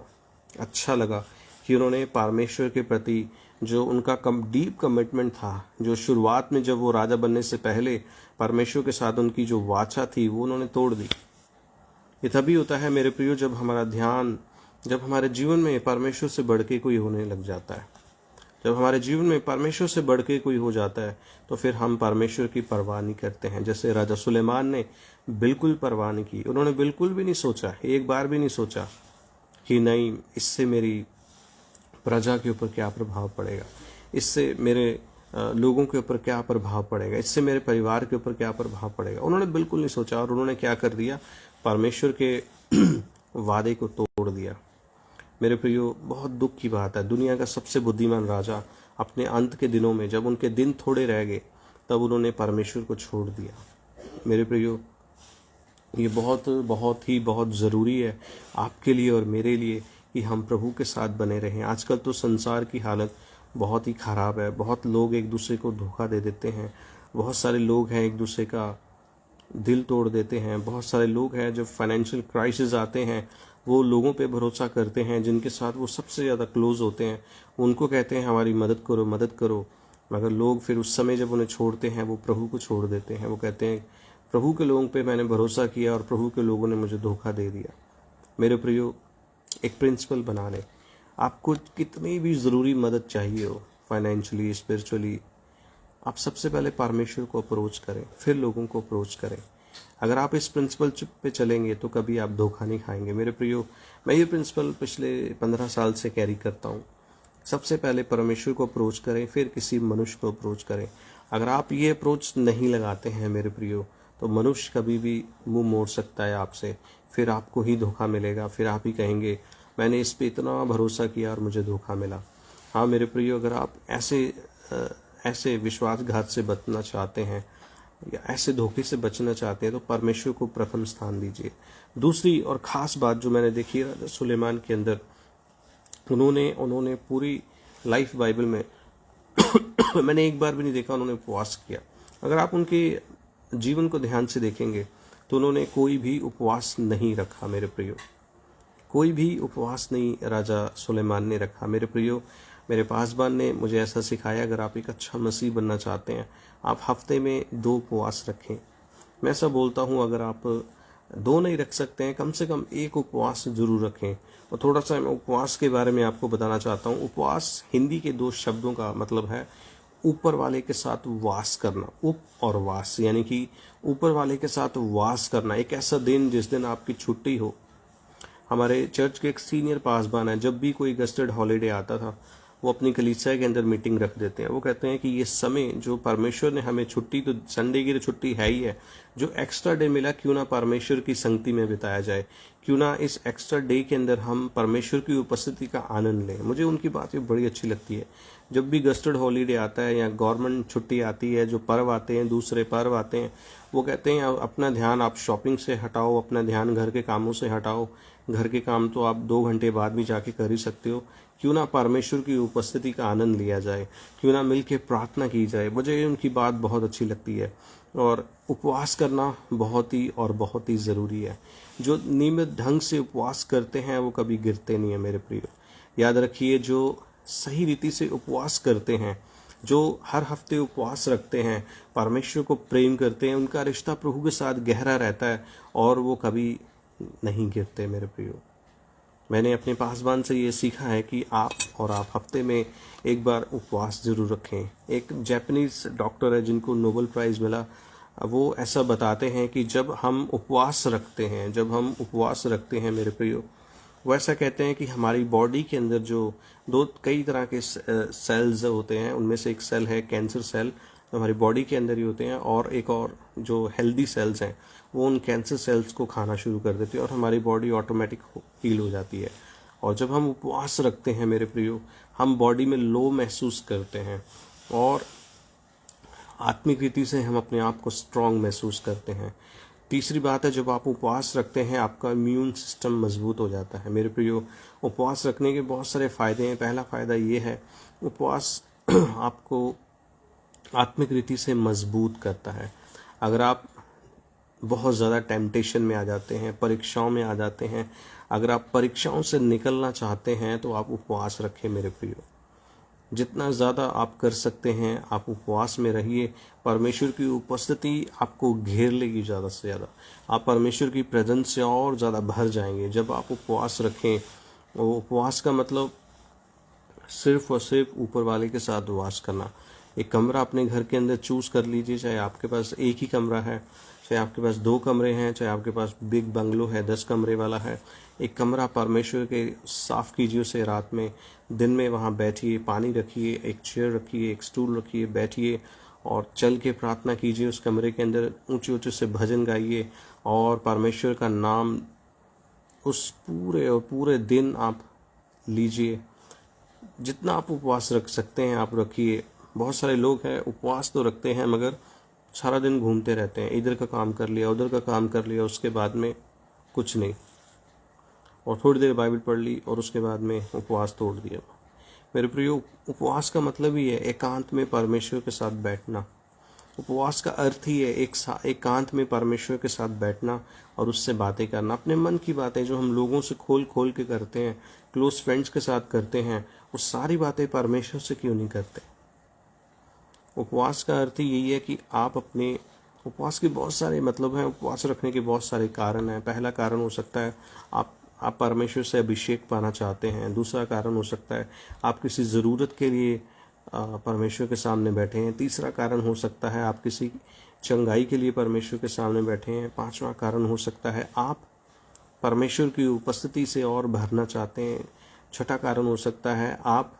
अच्छा लगा कि उन्होंने परमेश्वर के प्रति जो उनका डीप कमिटमेंट था, जो शुरुआत में जब वो राजा बनने से पहले परमेश्वर के साथ उनकी जो वाचा थी वो उन्होंने तोड़ दी। ये तभी होता है मेरे प्रियो जब हमारा ध्यान, जब हमारे जीवन में परमेश्वर से बढ़ के कोई होने लग जाता है। जब हमारे जीवन में परमेश्वर से बढ़ के कोई हो जाता है तो फिर हम परमेश्वर की परवाह नहीं करते हैं। जैसे राजा सुलेमान ने बिल्कुल परवाह नहीं की, उन्होंने बिल्कुल भी नहीं सोचा, एक बार भी नहीं सोचा कि नहीं इससे मेरी प्रजा के ऊपर क्या प्रभाव पड़ेगा, इससे मेरे लोगों के ऊपर क्या प्रभाव पड़ेगा, इससे मेरे परिवार के ऊपर क्या प्रभाव पड़ेगा। उन्होंने बिल्कुल नहीं सोचा और उन्होंने क्या कर दिया, परमेश्वर के वादे को तोड़ दिया। मेरे प्रियो, बहुत दुख की बात है, दुनिया का सबसे बुद्धिमान राजा अपने अंत के दिनों में जब उनके दिन थोड़े रह गए तब उन्होंने परमेश्वर को छोड़ दिया। मेरे प्रियो, ये बहुत ज़रूरी है आपके लिए और मेरे लिए कि हम प्रभु के साथ बने रहें। आजकल तो संसार की हालत बहुत ही ख़राब है, बहुत लोग एक दूसरे को धोखा दे देते हैं, बहुत सारे लोग हैं एक दूसरे का दिल तोड़ देते हैं, बहुत सारे लोग हैं जब फाइनेंशियल क्राइसिस आते हैं वो लोगों पे भरोसा करते हैं जिनके साथ वो सबसे ज़्यादा क्लोज होते हैं, उनको कहते हैं हमारी मदद करो मदद करो, मगर लोग फिर उस समय जब उन्हें छोड़ते हैं वो प्रभु को छोड़ देते हैं। वो कहते हैं प्रभु के लोगों पे मैंने भरोसा किया और प्रभु के लोगों ने मुझे धोखा दे दिया। मेरे प्रियो, एक प्रिंसिपल बना लें, आपको कितनी भी ज़रूरी मदद चाहिए हो, फाइनेंशियली स्पिरिचुअली, आप सबसे पहले परमेश्वर को अप्रोच करें, फिर लोगों को अप्रोच करें। अगर आप इस प्रिंसिपल पे चलेंगे तो कभी आप धोखा नहीं खाएंगे। मेरे प्रियो, मैं ये प्रिंसिपल पिछले 15 साल से कैरी करता हूँ। सबसे पहले परमेश्वर को अप्रोच करें, फिर किसी मनुष्य को अप्रोच करें। अगर आप ये अप्रोच नहीं लगाते हैं मेरे प्रियो, तो मनुष्य कभी भी मुंह मोड़ सकता है आपसे, फिर आपको ही धोखा मिलेगा, फिर आप ही कहेंगे मैंने इस पे इतना भरोसा किया और मुझे धोखा मिला। हाँ मेरे प्रियो, अगर आप ऐसे विश्वासघात से बचना चाहते हैं या ऐसे धोखे से बचना चाहते हैं तो परमेश्वर को प्रथम स्थान दीजिए। दूसरी और ख़ास बात जो मैंने देखी राजा सुलेमान के अंदर, उन्होंने पूरी लाइफ बाइबल में मैंने एक बार भी नहीं देखा उन्होंने उपवास किया। अगर आप उनके जीवन को ध्यान से देखेंगे तो उन्होंने कोई भी उपवास नहीं रखा। मेरे प्रियो, कोई भी उपवास नहीं राजा सुलेमान ने रखा। मेरे प्रियो, मेरे पासबान ने मुझे ऐसा सिखाया, अगर आप एक अच्छा मसीह बनना चाहते हैं आप हफ्ते में 2 उपवास रखें। मैं ऐसा बोलता हूँ, अगर आप 2 नहीं रख सकते हैं कम से कम 1 उपवास जरूर रखें। और थोड़ा सा मैं उपवास के बारे में आपको बताना चाहता हूँ। उपवास हिंदी के 2 शब्दों का मतलब है ऊपर वाले के साथ वास करना। उप और वास, यानी कि ऊपर वाले के साथ वास करना। एक ऐसा दिन जिस दिन आपकी छुट्टी हो। हमारे चर्च के एक सीनियर पासबान है, जब भी कोई गस्टेड हॉलीडे आता था वो अपनी कलीसिया के अंदर मीटिंग रख देते हैं। वो कहते हैं कि ये समय जो परमेश्वर ने हमें, छुट्टी तो संडे की छुट्टी है ही है, जो एक्स्ट्रा डे मिला क्यों ना परमेश्वर की संगति में बिताया जाए, क्यों ना इस एक्स्ट्रा डे के अंदर हम परमेश्वर की उपस्थिति का आनंद लें। मुझे उनकी बात ये बड़ी अच्छी लगती है। जब भी गस्टेड हॉलीडे आता है या गवर्नमेंट छुट्टी आती है, जो पर्व आते हैं, दूसरे पर्व आते हैं, वो कहते हैं अपना ध्यान आप शॉपिंग से हटाओ, अपना ध्यान घर के कामों से हटाओ। घर के काम तो आप 2 घंटे बाद भी जाके कर ही सकते हो, क्यों ना परमेश्वर की उपस्थिति का आनंद लिया जाए, क्यों ना मिलके प्रार्थना की जाए। मुझे उनकी बात बहुत अच्छी लगती है। और उपवास करना बहुत ही ज़रूरी है। जो नियमित ढंग से उपवास करते हैं वो कभी गिरते नहीं है। मेरे प्रिय, याद रखिए, जो सही रीति से उपवास करते हैं, जो हर हफ्ते उपवास रखते हैं, परमेश्वर को प्रेम करते हैं, उनका रिश्ता प्रभु के साथ गहरा रहता है और वो कभी नहीं गिरते। मेरे प्रियो, मैंने अपने पासबान से ये सीखा है कि आप हफ्ते में एक बार उपवास जरूर रखें। एक जापानीज डॉक्टर है जिनको नोबेल प्राइज़ मिला, वो ऐसा बताते हैं कि जब हम उपवास रखते हैं मेरे प्रियो, वो ऐसा कहते हैं कि हमारी बॉडी के अंदर जो कई तरह के सेल्स होते हैं, उनमें से एक सेल है कैंसर सेल, हमारी बॉडी के अंदर ही होते हैं, और एक और जो हेल्दी सेल्स हैं वो उन कैंसर सेल्स को खाना शुरू कर देती है और हमारी बॉडी ऑटोमेटिक हील हो जाती है। और जब हम उपवास रखते हैं मेरे प्रियो, हम बॉडी में लो महसूस करते हैं और आत्मिक रीति से हम अपने आप को स्ट्रांग महसूस करते हैं। तीसरी बात है, जब आप उपवास रखते हैं आपका इम्यून सिस्टम मजबूत हो जाता है। मेरे प्रियो, उपवास रखने के बहुत सारे फ़ायदे हैं। पहला फ़ायदा ये है, उपवास आपको आत्मिक रीति से मजबूत करता है। अगर आप बहुत ज़्यादा टेम्पटेशन में आ जाते हैं, परीक्षाओं में आ जाते हैं, अगर आप परीक्षाओं से निकलना चाहते हैं तो आप उपवास रखें मेरे प्रियो। जितना ज़्यादा आप कर सकते हैं आप उपवास में रहिए। परमेश्वर की उपस्थिति आपको घेर लेगी ज़्यादा से ज़्यादा। आप परमेश्वर की प्रेजेंस से और ज़्यादा भर जाएंगे जब आप उपवास रखें। वो उपवास का मतलब सिर्फ और सिर्फ ऊपर वाले के साथ वास करना। एक कमरा अपने घर के अंदर चूज कर लीजिए, चाहे आपके पास एक ही कमरा है, चाहे आपके पास 2 कमरे हैं, चाहे आपके पास बिग बंगलो है 10 कमरे वाला है। एक कमरा परमेश्वर के साफ कीजिए उसे रात में, दिन में वहाँ बैठिए, पानी रखिए, एक चेयर रखिए, एक स्टूल रखिए, बैठिए और चल के प्रार्थना कीजिए उस कमरे के अंदर, ऊंचे ऊंचे से भजन गाइए और परमेश्वर का नाम उस पूरे और पूरे दिन आप लीजिए। जितना आप उपवास रख सकते हैं आप रखिए। बहुत सारे लोग हैं उपवास तो रखते हैं मगर सारा दिन घूमते रहते हैं, इधर का काम कर लिया उधर का काम कर लिया, उसके बाद में कुछ नहीं, और थोड़ी देर बाइबल पढ़ ली और उसके बाद में उपवास तोड़ दिया। मेरे प्रियो, उपवास का मतलब ही है एकांत में परमेश्वर के साथ बैठना। उपवास का अर्थ ही है एकांत में परमेश्वर के साथ बैठना और उससे बातें करना। अपने मन की बातें जो हम लोगों से खोल खोल के करते हैं, क्लोज फ्रेंड्स के साथ करते हैं, वो सारी बातें परमेश्वर से क्यों नहीं करते। उपवास का अर्थ ही यही है कि आप अपने, उपवास के बहुत सारे मतलब हैं, उपवास रखने के बहुत सारे कारण हैं। पहला कारण हो सकता है आप परमेश्वर से अभिषेक पाना चाहते हैं। दूसरा कारण हो सकता है आप किसी ज़रूरत के लिए परमेश्वर के सामने बैठे हैं। तीसरा कारण हो सकता है आप किसी चंगाई के लिए परमेश्वर के सामने बैठे हैं। पांचवा कारण हो सकता है आप परमेश्वर की उपस्थिति से और भरना चाहते हैं। छठा कारण हो सकता है आप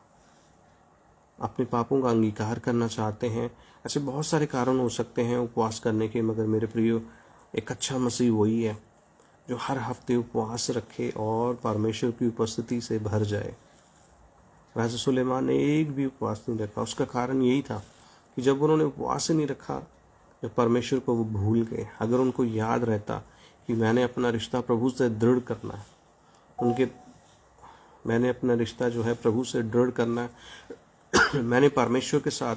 अपने पापों का अंगीकार करना चाहते हैं। ऐसे बहुत सारे कारण हो सकते हैं उपवास करने के, मगर मेरे प्रियो, एक अच्छा मसीह वही है जो हर हफ्ते उपवास रखे और परमेश्वर की उपस्थिति से भर जाए। राजा सुलेमान ने एक भी उपवास नहीं रखा। उसका कारण यही था कि जब उन्होंने उपवास नहीं रखा, जब परमेश्वर को वो भूल गए। अगर उनको याद रहता कि मैंने अपना रिश्ता प्रभु से दृढ़ करना है, मैंने अपना रिश्ता जो है प्रभु से दृढ़ करना है, मैंने परमेश्वर के साथ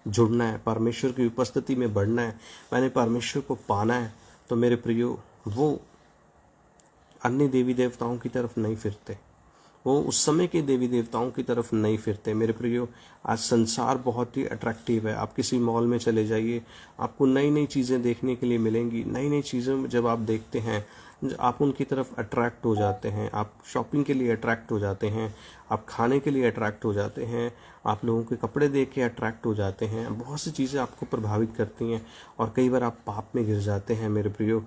जुड़ना है, परमेश्वर की उपस्थिति में बढ़ना है, मैंने परमेश्वर को पाना है, तो मेरे प्रियो, वो अन्य देवी देवताओं की तरफ नहीं फिरते, वो उस समय के देवी देवताओं की तरफ नहीं फिरते। मेरे प्रियो, आज संसार बहुत ही अट्रैक्टिव है। आप किसी मॉल में चले जाइए, आपको नई नई चीज़ें देखने के लिए मिलेंगी। नई नई चीज़ें जब आप देखते हैं, आप उनकी तरफ अट्रैक्ट हो जाते हैं। आप शॉपिंग के लिए अट्रैक्ट हो जाते हैं, आप खाने के लिए अट्रैक्ट हो जाते हैं, आप लोगों के कपड़े देख के अट्रैक्ट हो जाते हैं। बहुत सी चीज़ें आपको प्रभावित करती हैं और कई बार आप पाप में गिर जाते हैं। मेरे प्रियो,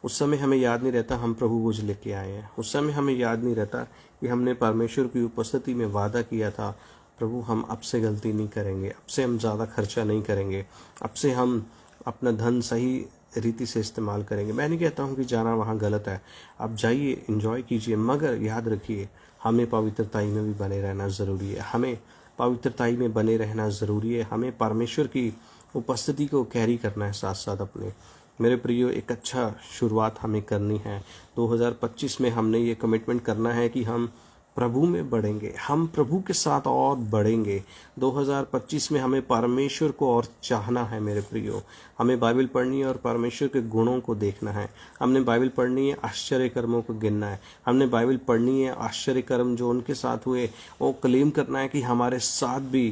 उस समय हमें याद नहीं रहता हम प्रभु को लेके आए हैं। उस समय हमें याद नहीं रहता कि हमने परमेश्वर की उपस्थिति में वादा किया था, प्रभु हम अब से गलती नहीं करेंगे, अब से हम ज़्यादा खर्चा नहीं करेंगे, अब से हम अपना धन सही रीति से इस्तेमाल करेंगे। मैं नहीं कहता हूँ कि जाना वहाँ गलत है, आप जाइए, एंजॉय कीजिए, मगर याद रखिए हमें पवित्रताई में भी बने रहना ज़रूरी है। हमें पवित्रताई में बने रहना ज़रूरी है। हमें परमेश्वर की उपस्थिति को कैरी करना है साथ साथ अपने। मेरे प्रियो, एक अच्छा शुरुआत हमें करनी है। 2025 में हमने ये कमिटमेंट करना है कि हम प्रभु में बढ़ेंगे, हम प्रभु के साथ और बढ़ेंगे। 2025 में हमें परमेश्वर को और चाहना है। मेरे प्रियो, हमें बाइबल पढ़नी है और परमेश्वर के गुणों को देखना है। हमने बाइबल पढ़नी है, आश्चर्य कर्मों को गिनना है। हमने बाइबल पढ़नी है, आश्चर्य कर्म जो उनके साथ हुए वो क्लेम करना है कि हमारे साथ भी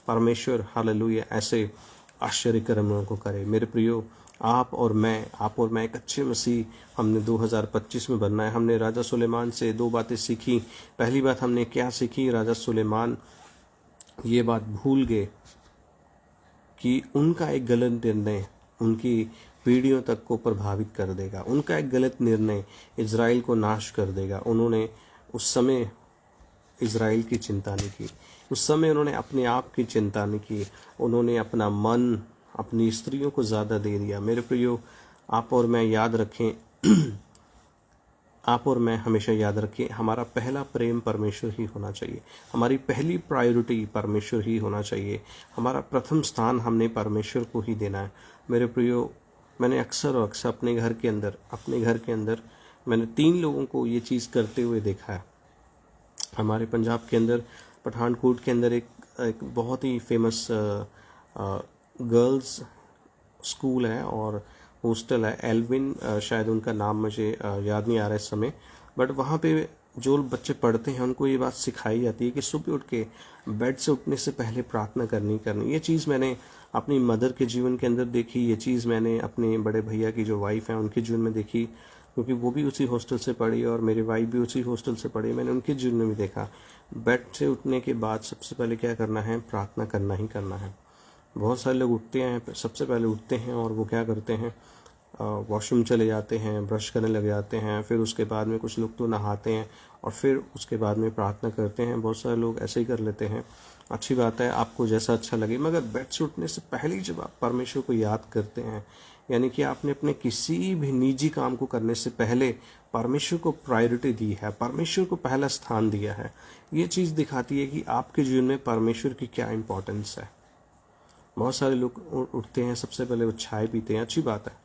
परमेश्वर हालेलुया ऐसे आश्चर्य कर्मों को करे। मेरे प्रियो, आप और मैं एक अच्छे मसीह हमने 2025 में बनना है। हमने राजा सुलेमान से 2 बातें सीखी। पहली बात हमने क्या सीखी, राजा सुलेमान ये बात भूल गए कि उनका एक गलत निर्णय उनकी पीढ़ियों तक को प्रभावित कर देगा। उनका एक गलत निर्णय इज़राइल को नाश कर देगा। उन्होंने उस समय इज़राइल की चिंता नहीं की, उस समय उन्होंने अपने आप की चिंता नहीं की, उन्होंने अपना मन अपनी स्त्रियों को ज़्यादा दे दिया। मेरे प्रियो, आप और मैं याद रखें आप और मैं हमेशा याद रखें, हमारा पहला प्रेम परमेश्वर ही होना चाहिए। हमारी पहली प्रायोरिटी परमेश्वर ही होना चाहिए। हमारा प्रथम स्थान हमने परमेश्वर को ही देना है। मेरे प्रियो, मैंने अक्सर और अक्सर अपने घर के अंदर मैंने 3 लोगों को ये चीज़ करते हुए देखा है। हमारे पंजाब के अंदर पठानकोट के अंदर एक बहुत ही फेमस गर्ल्स स्कूल है और हॉस्टल है, एल्विन शायद उनका नाम मुझे याद नहीं आ रहा इस समय, बट वहाँ पे जो बच्चे पढ़ते हैं उनको ये बात सिखाई जाती है कि सुबह उठ के बेड से उठने से पहले प्रार्थना करनी। ये चीज़ मैंने अपनी मदर के जीवन के अंदर देखी, ये चीज़ मैंने अपने बड़े भैया की जो वाइफ है उनके जीवन में देखी। क्योंकि वो भी उसी हॉस्टल से पढ़ी और मेरी वाइफ भी उसी हॉस्टल से पढ़ी। मैंने उनके जीवन में भी देखा, बेड से उठने के बाद सबसे पहले क्या करना है, प्रार्थना करना ही करना है। बहुत सारे लोग उठते हैं, सबसे पहले उठते हैं और वो क्या करते हैं, वॉशरूम चले जाते हैं, ब्रश करने लग जाते हैं, फिर उसके बाद में कुछ लोग तो नहाते हैं और फिर उसके बाद में प्रार्थना करते हैं। बहुत सारे लोग ऐसे ही कर लेते हैं, अच्छी बात है, आपको जैसा अच्छा लगे। मगर बेड से उठने से पहले ही जब आप परमेश्वर को याद करते हैं, यानी कि आपने अपने किसी भी निजी काम को करने से पहले परमेश्वर को प्रायोरिटी दी है, परमेश्वर को पहला स्थान दिया है, ये चीज़ दिखाती है कि आपके जीवन में परमेश्वर की क्या इंपॉर्टेंस है। बहुत सारे लोग उठते हैं, सबसे पहले वो चाय पीते हैं, अच्छी बात है,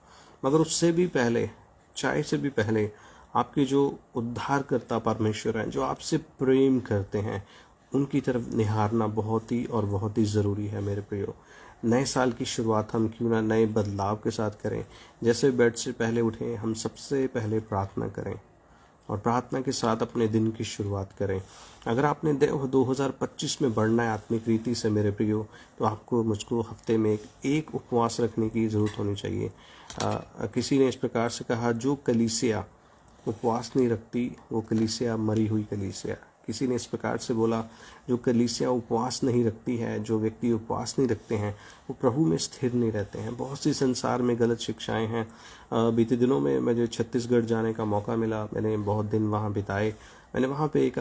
मगर उससे भी पहले, चाय से भी पहले आपके जो उद्धारकर्ता परमेश्वर हैं, जो आपसे प्रेम करते हैं, उनकी तरफ निहारना बहुत ही और बहुत ही ज़रूरी है मेरे प्रियो। नए साल की शुरुआत हम क्यों ना नए बदलाव के साथ करें। जैसे बेड से पहले उठें, हम सबसे पहले प्रार्थना करें और प्रार्थना के साथ अपने दिन की शुरुआत करें। अगर आपने 2025 में बढ़ना है आत्मिक रीति से मेरे प्रियो, तो आपको मुझको हफ्ते में एक उपवास रखने की ज़रूरत होनी चाहिए। किसी ने इस प्रकार से कहा, जो कलीसिया उपवास नहीं रखती वो कलीसिया मरी हुई कलीसिया। किसी ने इस प्रकार से बोला, जो कलीसिया उपवास नहीं रखती है, जो व्यक्ति उपवास नहीं रखते हैं, वो प्रभु में स्थिर नहीं रहते हैं। बहुत सी संसार में गलत शिक्षाएं हैं। बीते दिनों में मुझे छत्तीसगढ़ जाने का मौका मिला, मैंने बहुत दिन वहाँ बिताए। मैंने वहाँ पे एक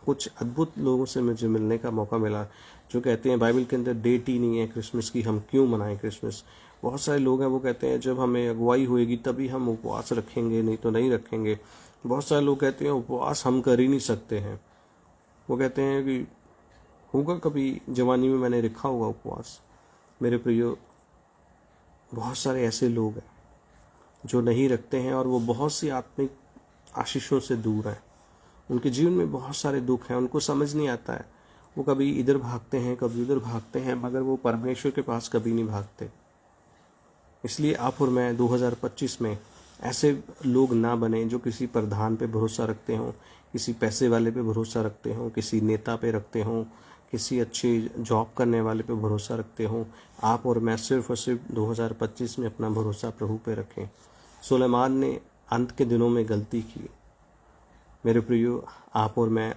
कुछ अद्भुत लोगों से मुझे मिलने का मौका मिला, जो कहते हैं बाइबल के अंदर डेट ही नहीं है क्रिसमस की, हम क्यों मनाएं क्रिसमस। बहुत सारे लोग हैं वो कहते हैं जब हमें अगुवाई होएगी तभी हम उपवास रखेंगे, नहीं तो नहीं रखेंगे। बहुत सारे लोग कहते हैं उपवास हम कर ही नहीं सकते हैं। वो कहते हैं कि होगा कभी जवानी में मैंने रखा होगा उपवास। मेरे प्रियो, बहुत सारे ऐसे लोग हैं जो नहीं रखते हैं और वो बहुत सी आत्मिक आशीषों से दूर हैं। उनके जीवन में बहुत सारे दुख हैं, उनको समझ नहीं आता है। वो कभी इधर भागते हैं, कभी उधर भागते हैं, मगर वो परमेश्वर के पास कभी नहीं भागते। इसलिए आप और मैं 2025 में ऐसे लोग ना बने जो किसी प्रधान पे भरोसा रखते हों, किसी पैसे वाले पे भरोसा रखते हों, किसी नेता पे रखते हों, किसी अच्छी जॉब करने वाले पे भरोसा रखते हों। आप और मैं सिर्फ और सिर्फ 2025 में अपना भरोसा प्रभु पे रखें। सुलेमान ने अंत के दिनों में गलती की। मेरे प्रियो, आप और मैं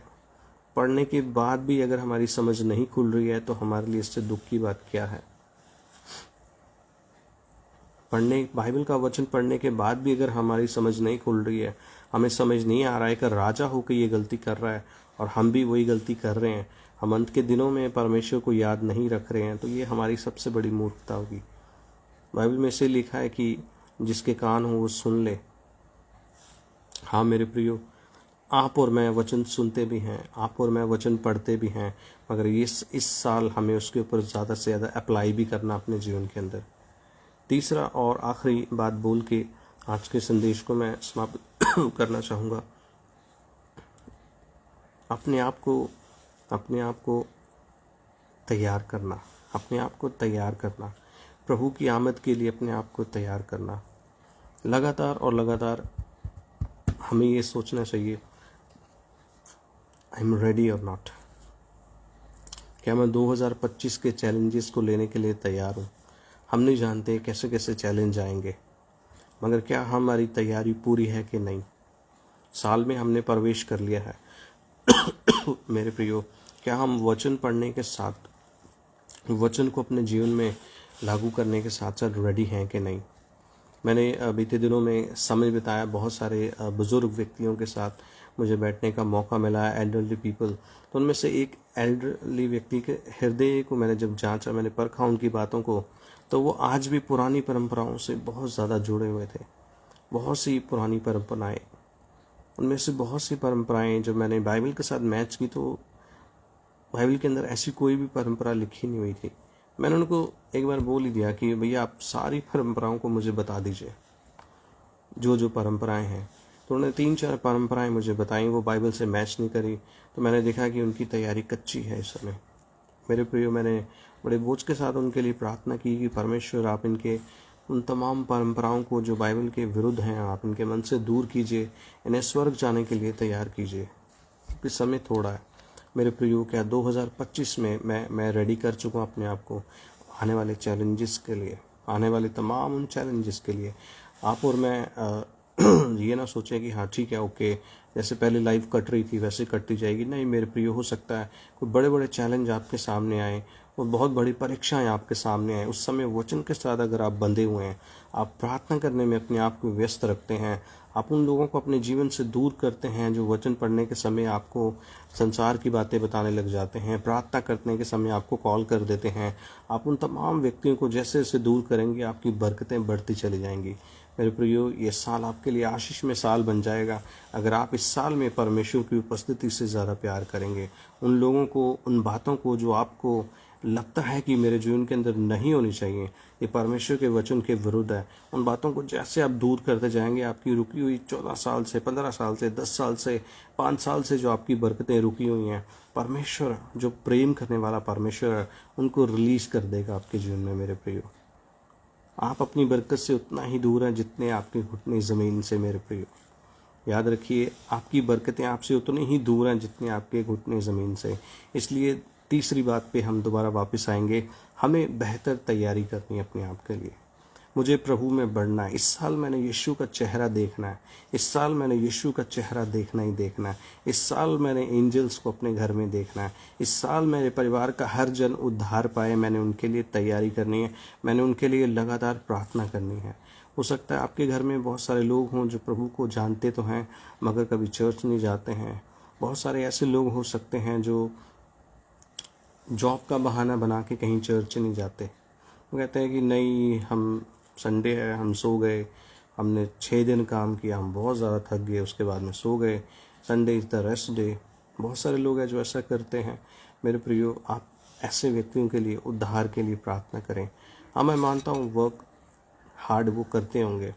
पढ़ने के बाद भी अगर हमारी समझ नहीं खुल रही है तो हमारे लिए इससे दुख की बात क्या है। बाइबल का वचन पढ़ने के बाद भी अगर हमारी समझ नहीं खुल रही है, हमें समझ नहीं आ रहा है कि राजा होकर ये गलती कर रहा है और हम भी वही गलती कर रहे हैं, हम अंत के दिनों में परमेश्वर को याद नहीं रख रहे हैं, तो ये हमारी सबसे बड़ी मूर्खता होगी। बाइबल में से लिखा है कि जिसके कान हो वो सुन ले। हाँ मेरे प्रियो, आप और मैं वचन सुनते भी हैं, आप और मैं वचन पढ़ते भी हैं, मगर इस साल हमें उसके ऊपर ज़्यादा से ज़्यादा अप्लाई भी करना अपने जीवन के अंदर। तीसरा और आखिरी बात बोल के आज के संदेश को मैं समाप्त करना चाहूँगा। अपने आप को तैयार करना, अपने आप को तैयार करना, प्रभु की आमद के लिए अपने आप को तैयार करना। लगातार और लगातार हमें ये सोचना चाहिए, आई एम रेडी और नॉट। क्या मैं 2025 के चैलेंजेस को लेने के लिए तैयार हूँ। हम नहीं जानते कैसे कैसे चैलेंज आएंगे, मगर क्या हमारी तैयारी पूरी है कि नहीं। साल में हमने प्रवेश कर लिया है मेरे प्रियो, क्या हम वचन पढ़ने के साथ, वचन को अपने जीवन में लागू करने के साथ साथ रेडी हैं कि नहीं। मैंने बीते दिनों में समय बिताया, बहुत सारे बुज़ुर्ग व्यक्तियों के साथ मुझे बैठने का मौका मिला, एल्डरली पीपल। तो उनमें से एक एल्डरली व्यक्ति के हृदय को मैंने जब जांचा, मैंने परखा उनकी बातों को, तो वो आज भी पुरानी परंपराओं से बहुत ज़्यादा जुड़े हुए थे। बहुत सी पुरानी परंपराएं, उनमें से बहुत सी परंपराएं जब मैंने बाइबल के साथ मैच की तो बाइबल के अंदर ऐसी कोई भी परंपरा लिखी नहीं हुई थी। मैंने उनको एक बार बोल ही दिया कि भैया आप सारी परंपराओं को मुझे बता दीजिए, जो जो परंपराएं हैं। तो उन्होंने 3-4 परंपराएं मुझे बताई, वो बाइबल से मैच नहीं करी। तो मैंने देखा कि उनकी तैयारी कच्ची है इस समय। मेरे प्रियो, मैंने बड़े बोझ के साथ उनके लिए प्रार्थना की कि परमेश्वर आप इनके उन तमाम परंपराओं को जो बाइबल के विरुद्ध हैं, आप इनके मन से दूर कीजिए, इन्हें स्वर्ग जाने के लिए तैयार कीजिए, क्योंकि समय थोड़ा है। मेरे प्रियो, क्या 2025 में मैं रेडी कर चुका हूँ अपने आप को आने वाले चैलेंजेस के लिए, आने वाले तमाम उन चैलेंजेस के लिए। आप और मैं ये ना सोचें कि हाँ ठीक है, ओके, जैसे पहले लाइफ कट रही थी वैसे कटती जाएगी। नहीं मेरे प्रिय, हो सकता है कोई बड़े बड़े चैलेंज आपके सामने आए और बहुत बड़ी परीक्षाएं आपके सामने आए। उस समय वचन के साथ अगर आप बंधे हुए हैं, आप प्रार्थना करने में अपने आप को व्यस्त रखते हैं, आप उन लोगों को अपने जीवन से दूर करते हैं जो वचन पढ़ने के समय आपको संसार की बातें बताने लग जाते हैं, प्रार्थना करने के समय आपको कॉल कर देते हैं, आप उन तमाम व्यक्तियों को जैसे जैसे दूर करेंगे आपकी बरकतें बढ़ती चली जाएंगी। मेरे प्रियो, ये साल आपके लिए आशीष में साल बन जाएगा अगर आप इस साल में परमेश्वर की उपस्थिति से ज़्यादा प्यार करेंगे। उन लोगों को, उन बातों को जो आपको लगता है कि मेरे जीवन के अंदर नहीं होनी चाहिए, ये परमेश्वर के वचन के विरुद्ध है, उन बातों को जैसे आप दूर करते जाएंगे, आपकी रुकी हुई 14 साल से, 15 साल से, 10 साल से, 5 साल से जो आपकी बरकतें रुकी हुई हैं, परमेश्वर जो प्रेम करने वाला परमेश्वर है, उनको रिलीज कर देगा आपके जीवन में। मेरे प्रियो, आप अपनी बरकत से उतना ही दूर हैं जितने आपके घुटने ज़मीन से। मेरे प्रियो, याद रखिए, आपकी बरकतें आपसे उतनी ही दूर हैं जितने आपके घुटने ज़मीन से। इसलिए तीसरी बात पे हम दोबारा वापस आएंगे, हमें बेहतर तैयारी करनी है अपने आप के लिए। मुझे प्रभु में बढ़ना है। इस साल मैंने यीशु का चेहरा देखना है। इस साल मैंने यीशु का चेहरा देखना ही देखना है। इस साल मैंने एंजल्स को अपने घर में देखना है। इस साल मेरे परिवार का हर जन उद्धार पाए, मैंने उनके लिए तैयारी करनी है। मैंने उनके लिए लगातार प्रार्थना करनी है। हो सकता है आपके घर में बहुत सारे लोग हों जो प्रभु को जानते तो हैं मगर कभी चर्च नहीं जाते हैं। बहुत सारे ऐसे लोग हो सकते हैं जो जॉब का बहाना बना के कहीं चर्च नहीं जाते। वो कहते हैं कि नहीं, हम संडे है, हम सो गए, हमने 6 दिन काम किया, हम बहुत ज़्यादा थक गए, उसके बाद में सो गए, Sunday is the rest day. बहुत सारे लोग हैं जो ऐसा करते हैं। मेरे प्रियो, आप ऐसे व्यक्तियों के लिए, उद्धार के लिए प्रार्थना करें। हाँ, मैं मानता हूँ वर्क हार्ड वो करते होंगे,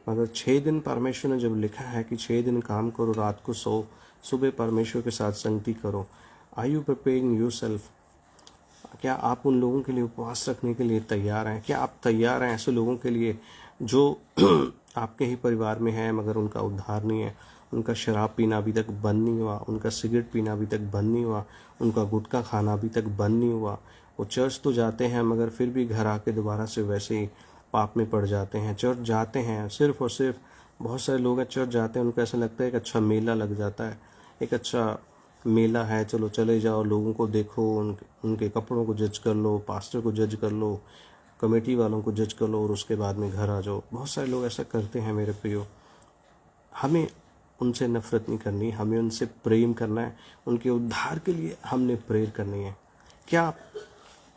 मगर 6 दिन परमेश्वर ने जब लिखा है कि 6 दिन काम करो, रात को सो, सुबह परमेश्वर के साथ संगति करो। Are you preparing yourself? क्या आप उन लोगों के लिए उपवास रखने के लिए तैयार हैं? क्या आप तैयार हैं ऐसे लोगों के लिए जो आपके ही परिवार में है मगर उनका उद्धार नहीं है? उनका शराब पीना अभी तक बंद नहीं हुआ, उनका सिगरेट पीना अभी तक बंद नहीं हुआ, उनका गुटखा खाना अभी तक बंद नहीं हुआ। वो चर्च तो जाते हैं मगर फिर भी घर आके दोबारा से वैसे ही पाप में पड़ जाते हैं। चर्च जाते हैं सिर्फ और सिर्फ, बहुत सारे लोग हैं चर्च जाते हैं, उनको ऐसा लगता है एक अच्छा मेला लग जाता है, एक अच्छा मेला है, चलो चले जाओ, लोगों को देखो, उनके कपड़ों को जज कर लो, पास्टर को जज कर लो, कमेटी वालों को जज कर लो और उसके बाद में घर आ जाओ। बहुत सारे लोग ऐसा करते हैं। मेरे प्रियो, हमें उनसे नफरत नहीं करनी, हमें उनसे प्रेम करना है। उनके उद्धार के लिए हमने प्रेयर करनी है। क्या आप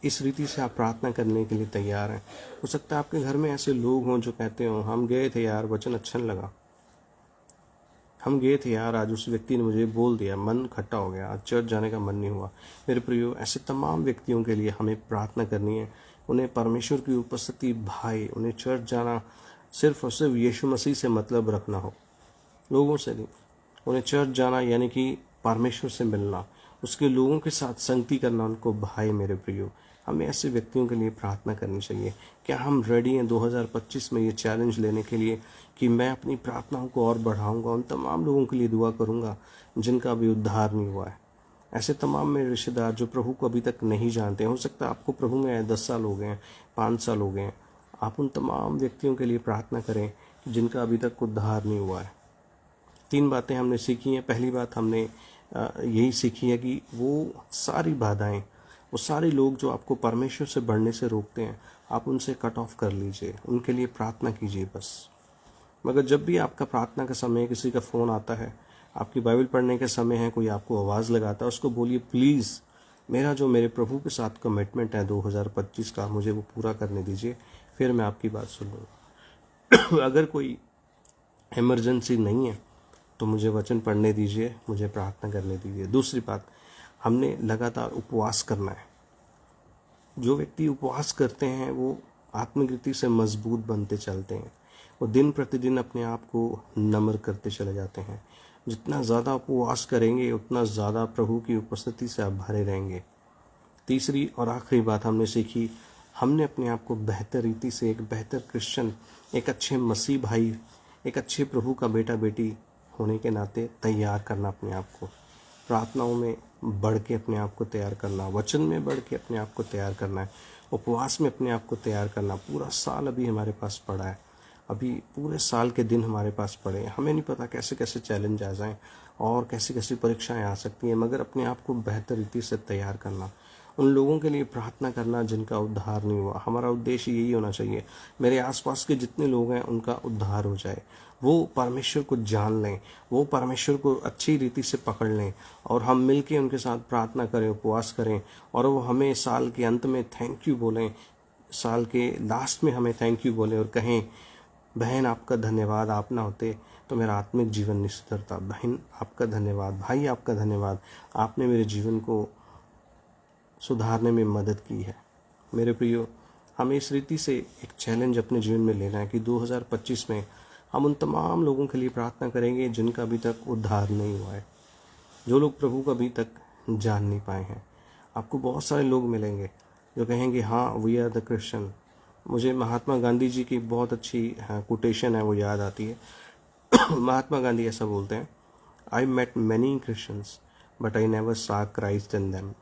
इस रीति से आप प्रार्थना करने के लिए तैयार हैं? हो सकता है आपके घर में ऐसे लोग हों जो कहते हो, हम गए थे यार, वचन अच्छा नहीं लगा, हम गए थे यार, आज उस व्यक्ति ने मुझे बोल दिया, मन खट्टा हो गया, आज चर्च जाने का मन नहीं हुआ। मेरे प्रियो, ऐसे तमाम व्यक्तियों के लिए हमें प्रार्थना करनी है। उन्हें परमेश्वर की उपस्थिति भाई, उन्हें चर्च जाना सिर्फ और सिर्फ यीशु मसीह से मतलब रखना हो, लोगों से नहीं। उन्हें चर्च जाना यानी कि परमेश्वर से मिलना, उसके लोगों के साथ संगति करना उनको भाई। मेरे प्रियो, हमें ऐसे व्यक्तियों के लिए प्रार्थना करनी चाहिए। क्या हम रेडी हैं 2025 में ये चैलेंज लेने के लिए कि मैं अपनी प्रार्थनाओं को और बढ़ाऊंगा, उन तमाम लोगों के लिए दुआ करूंगा जिनका अभी उद्धार नहीं हुआ है। ऐसे तमाम मेरे रिश्तेदार जो प्रभु को अभी तक नहीं जानते हैं। हो सकता है आपको प्रभु में 10 साल हो गए हैं, 5 साल हो गए हैं। आप उन तमाम व्यक्तियों के लिए प्रार्थना करें जिनका अभी तक उद्धार नहीं हुआ है। 3 बातें हमने सीखी हैं। पहली बात हमने यही सीखी है कि वो सारी बाधाएं, वो सारे लोग जो आपको परमेश्वर से बढ़ने से रोकते हैं, आप उनसे कट ऑफ कर लीजिए, उनके लिए प्रार्थना कीजिए बस। मगर जब भी आपका प्रार्थना का समय, किसी का फ़ोन आता है, आपकी बाइबल पढ़ने के समय है, कोई आपको आवाज़ लगाता है, उसको बोलिए प्लीज़ मेरा जो मेरे प्रभु के साथ कमिटमेंट है 2025 का, मुझे वो पूरा करने दीजिए, फिर मैं आपकी बात सुन लूँगा। अगर कोई इमरजेंसी नहीं है तो मुझे वचन पढ़ने दीजिए, मुझे प्रार्थना करने दीजिए। दूसरी बात, हमने लगातार उपवास करना है। जो व्यक्ति उपवास करते हैं वो आत्मिक रीति से मजबूत बनते चलते हैं। वो दिन प्रतिदिन अपने आप को नम्र करते चले जाते हैं। जितना ज़्यादा उपवास करेंगे उतना ज़्यादा प्रभु की उपस्थिति से आप भरे रहेंगे। तीसरी और आखिरी बात हमने सीखी, हमने अपने आप को बेहतर रीति से एक बेहतर क्रिश्चियन, एक अच्छे मसीह भाई, एक अच्छे प्रभु का बेटा बेटी होने के नाते तैयार करना अपने आप को। प्रार्थनाओं में बढ़ के अपने आप को तैयार करना, वचन में बढ़ के अपने आप को तैयार करना है, उपवास में अपने आप को तैयार करना। पूरा साल अभी हमारे पास पड़ा है। अभी पूरे साल के दिन हमारे पास पड़े हैं, हमें नहीं पता कैसे कैसे चैलेंज आ जाएं और कैसी कैसी परीक्षाएं आ सकती हैं, मगर अपने आप को बेहतर रीति से तैयार करना, उन लोगों के लिए प्रार्थना करना जिनका उद्धार नहीं हुआ। हमारा उद्देश्य यही होना चाहिए, मेरे आसपास के जितने लोग हैं उनका उद्धार हो जाए, वो परमेश्वर को जान लें, वो परमेश्वर को अच्छी रीति से पकड़ लें, और हम मिलके उनके साथ प्रार्थना करें, उपवास करें, और वो हमें साल के अंत में थैंक यू बोलें, साल के लास्ट में हमें थैंक यू बोलें और कहें, बहन आपका धन्यवाद, आप ना होते तो मेरा आत्मिक जीवन नहीं सुधरता। बहन आपका धन्यवाद, भाई आपका धन्यवाद, आपने मेरे जीवन को सुधारने में मदद की है। मेरे प्रियो, हमें इस रीति से एक चैलेंज अपने जीवन में लेना है कि 2025 में हम उन तमाम लोगों के लिए प्रार्थना करेंगे जिनका अभी तक उद्धार नहीं हुआ है, जो लोग प्रभु को अभी तक जान नहीं पाए हैं। आपको बहुत सारे लोग मिलेंगे जो कहेंगे, हाँ वी आर द क्रिश्चियन। मुझे महात्मा गांधी जी की बहुत अच्छी कोटेशन है, वो याद आती है। महात्मा गांधी ऐसा बोलते हैं, I met many Christians but I never saw Christ in them.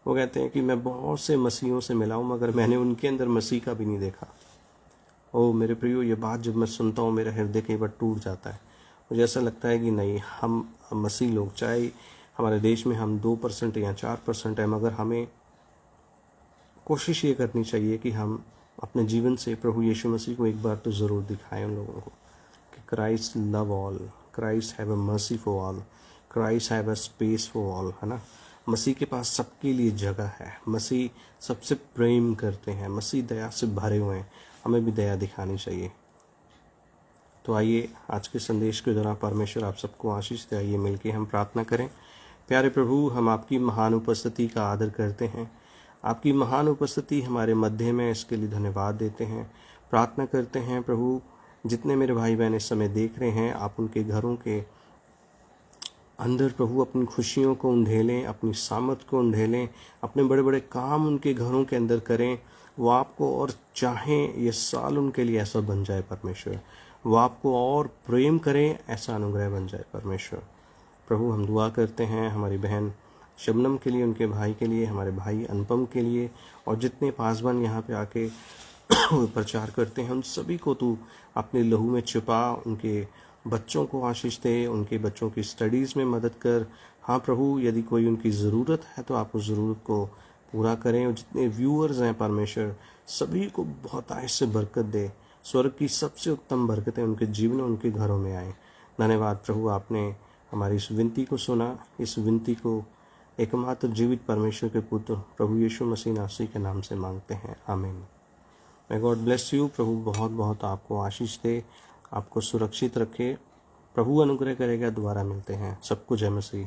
वो कहते हैं कि मैं बहुत से मसीहों से मिला हूँ मगर मैंने उनके अंदर मसीह का भी नहीं देखा। ओ मेरे प्रियो, ये बात जब मैं सुनता हूँ मेरा हृदय कई बार टूट जाता है। मुझे ऐसा लगता है कि नहीं, हम मसीह लोग, चाहे हमारे देश में हम 2% या 4% है, मगर हमें कोशिश ये करनी चाहिए कि हम अपने जीवन से प्रभु यीशु मसीह को एक बार तो ज़रूर दिखाएं उन लोगों को कि Christ love all, Christ have a mercy for all, Christ have a space for all, है ना। मसीह के पास सबके लिए जगह है, मसीह सबसे प्रेम करते हैं, मसीह दया से भरे हुए हैं, हमें भी दया दिखानी चाहिए। तो आइए आज के संदेश के दौरान परमेश्वर आप सबको आशीष दे। आइए मिलके हम प्रार्थना करें। प्यारे प्रभु, हम आपकी महान उपस्थिति का आदर करते हैं, आपकी महान उपस्थिति हमारे मध्य में, इसके लिए धन्यवाद देते हैं। प्रार्थना करते हैं प्रभु, जितने मेरे भाई बहन इस समय देख रहे हैं, आप उनके घरों के अंदर प्रभु अपनी खुशियों को उंडेलें, अपनी सामर्थ को उंडेलें, अपने बड़े बड़े काम उनके घरों के अंदर करें। वो आपको और चाहें ये साल उनके लिए ऐसा बन जाए परमेश्वर, वो आपको और प्रेम करें, ऐसा अनुग्रह बन जाए परमेश्वर। प्रभु हम दुआ करते हैं हमारी बहन शबनम के लिए, उनके भाई के लिए, हमारे भाई अनुपम के लिए, और जितने पासवान यहाँ पे आके प्रचार करते हैं उन सभी को तू अपने लहू में छिपा, उनके बच्चों को आशीष दे, उनके बच्चों की स्टडीज़ में मदद कर। हाँ प्रभु, यदि कोई उनकी ज़रूरत है तो आप उस ज़रूरत को पूरा करें, और जितने व्यूअर्स हैं परमेश्वर सभी को बहुत आयश से बरकत दे, स्वर्ग की सबसे उत्तम बरकतें उनके जीवन में, उनके घरों में आए। धन्यवाद प्रभु, आपने हमारी इस विनती को सुना। इस विनती को एकमात्र जीवित परमेश्वर के पुत्र प्रभु यीशु मसीह नासरी के नाम से मांगते हैं, आमीन। may God bless you. प्रभु बहुत बहुत आपको आशीष दे, आपको सुरक्षित रखे। प्रभु अनुग्रह करेगा। दोबारा मिलते हैं। सबको जय मसीह।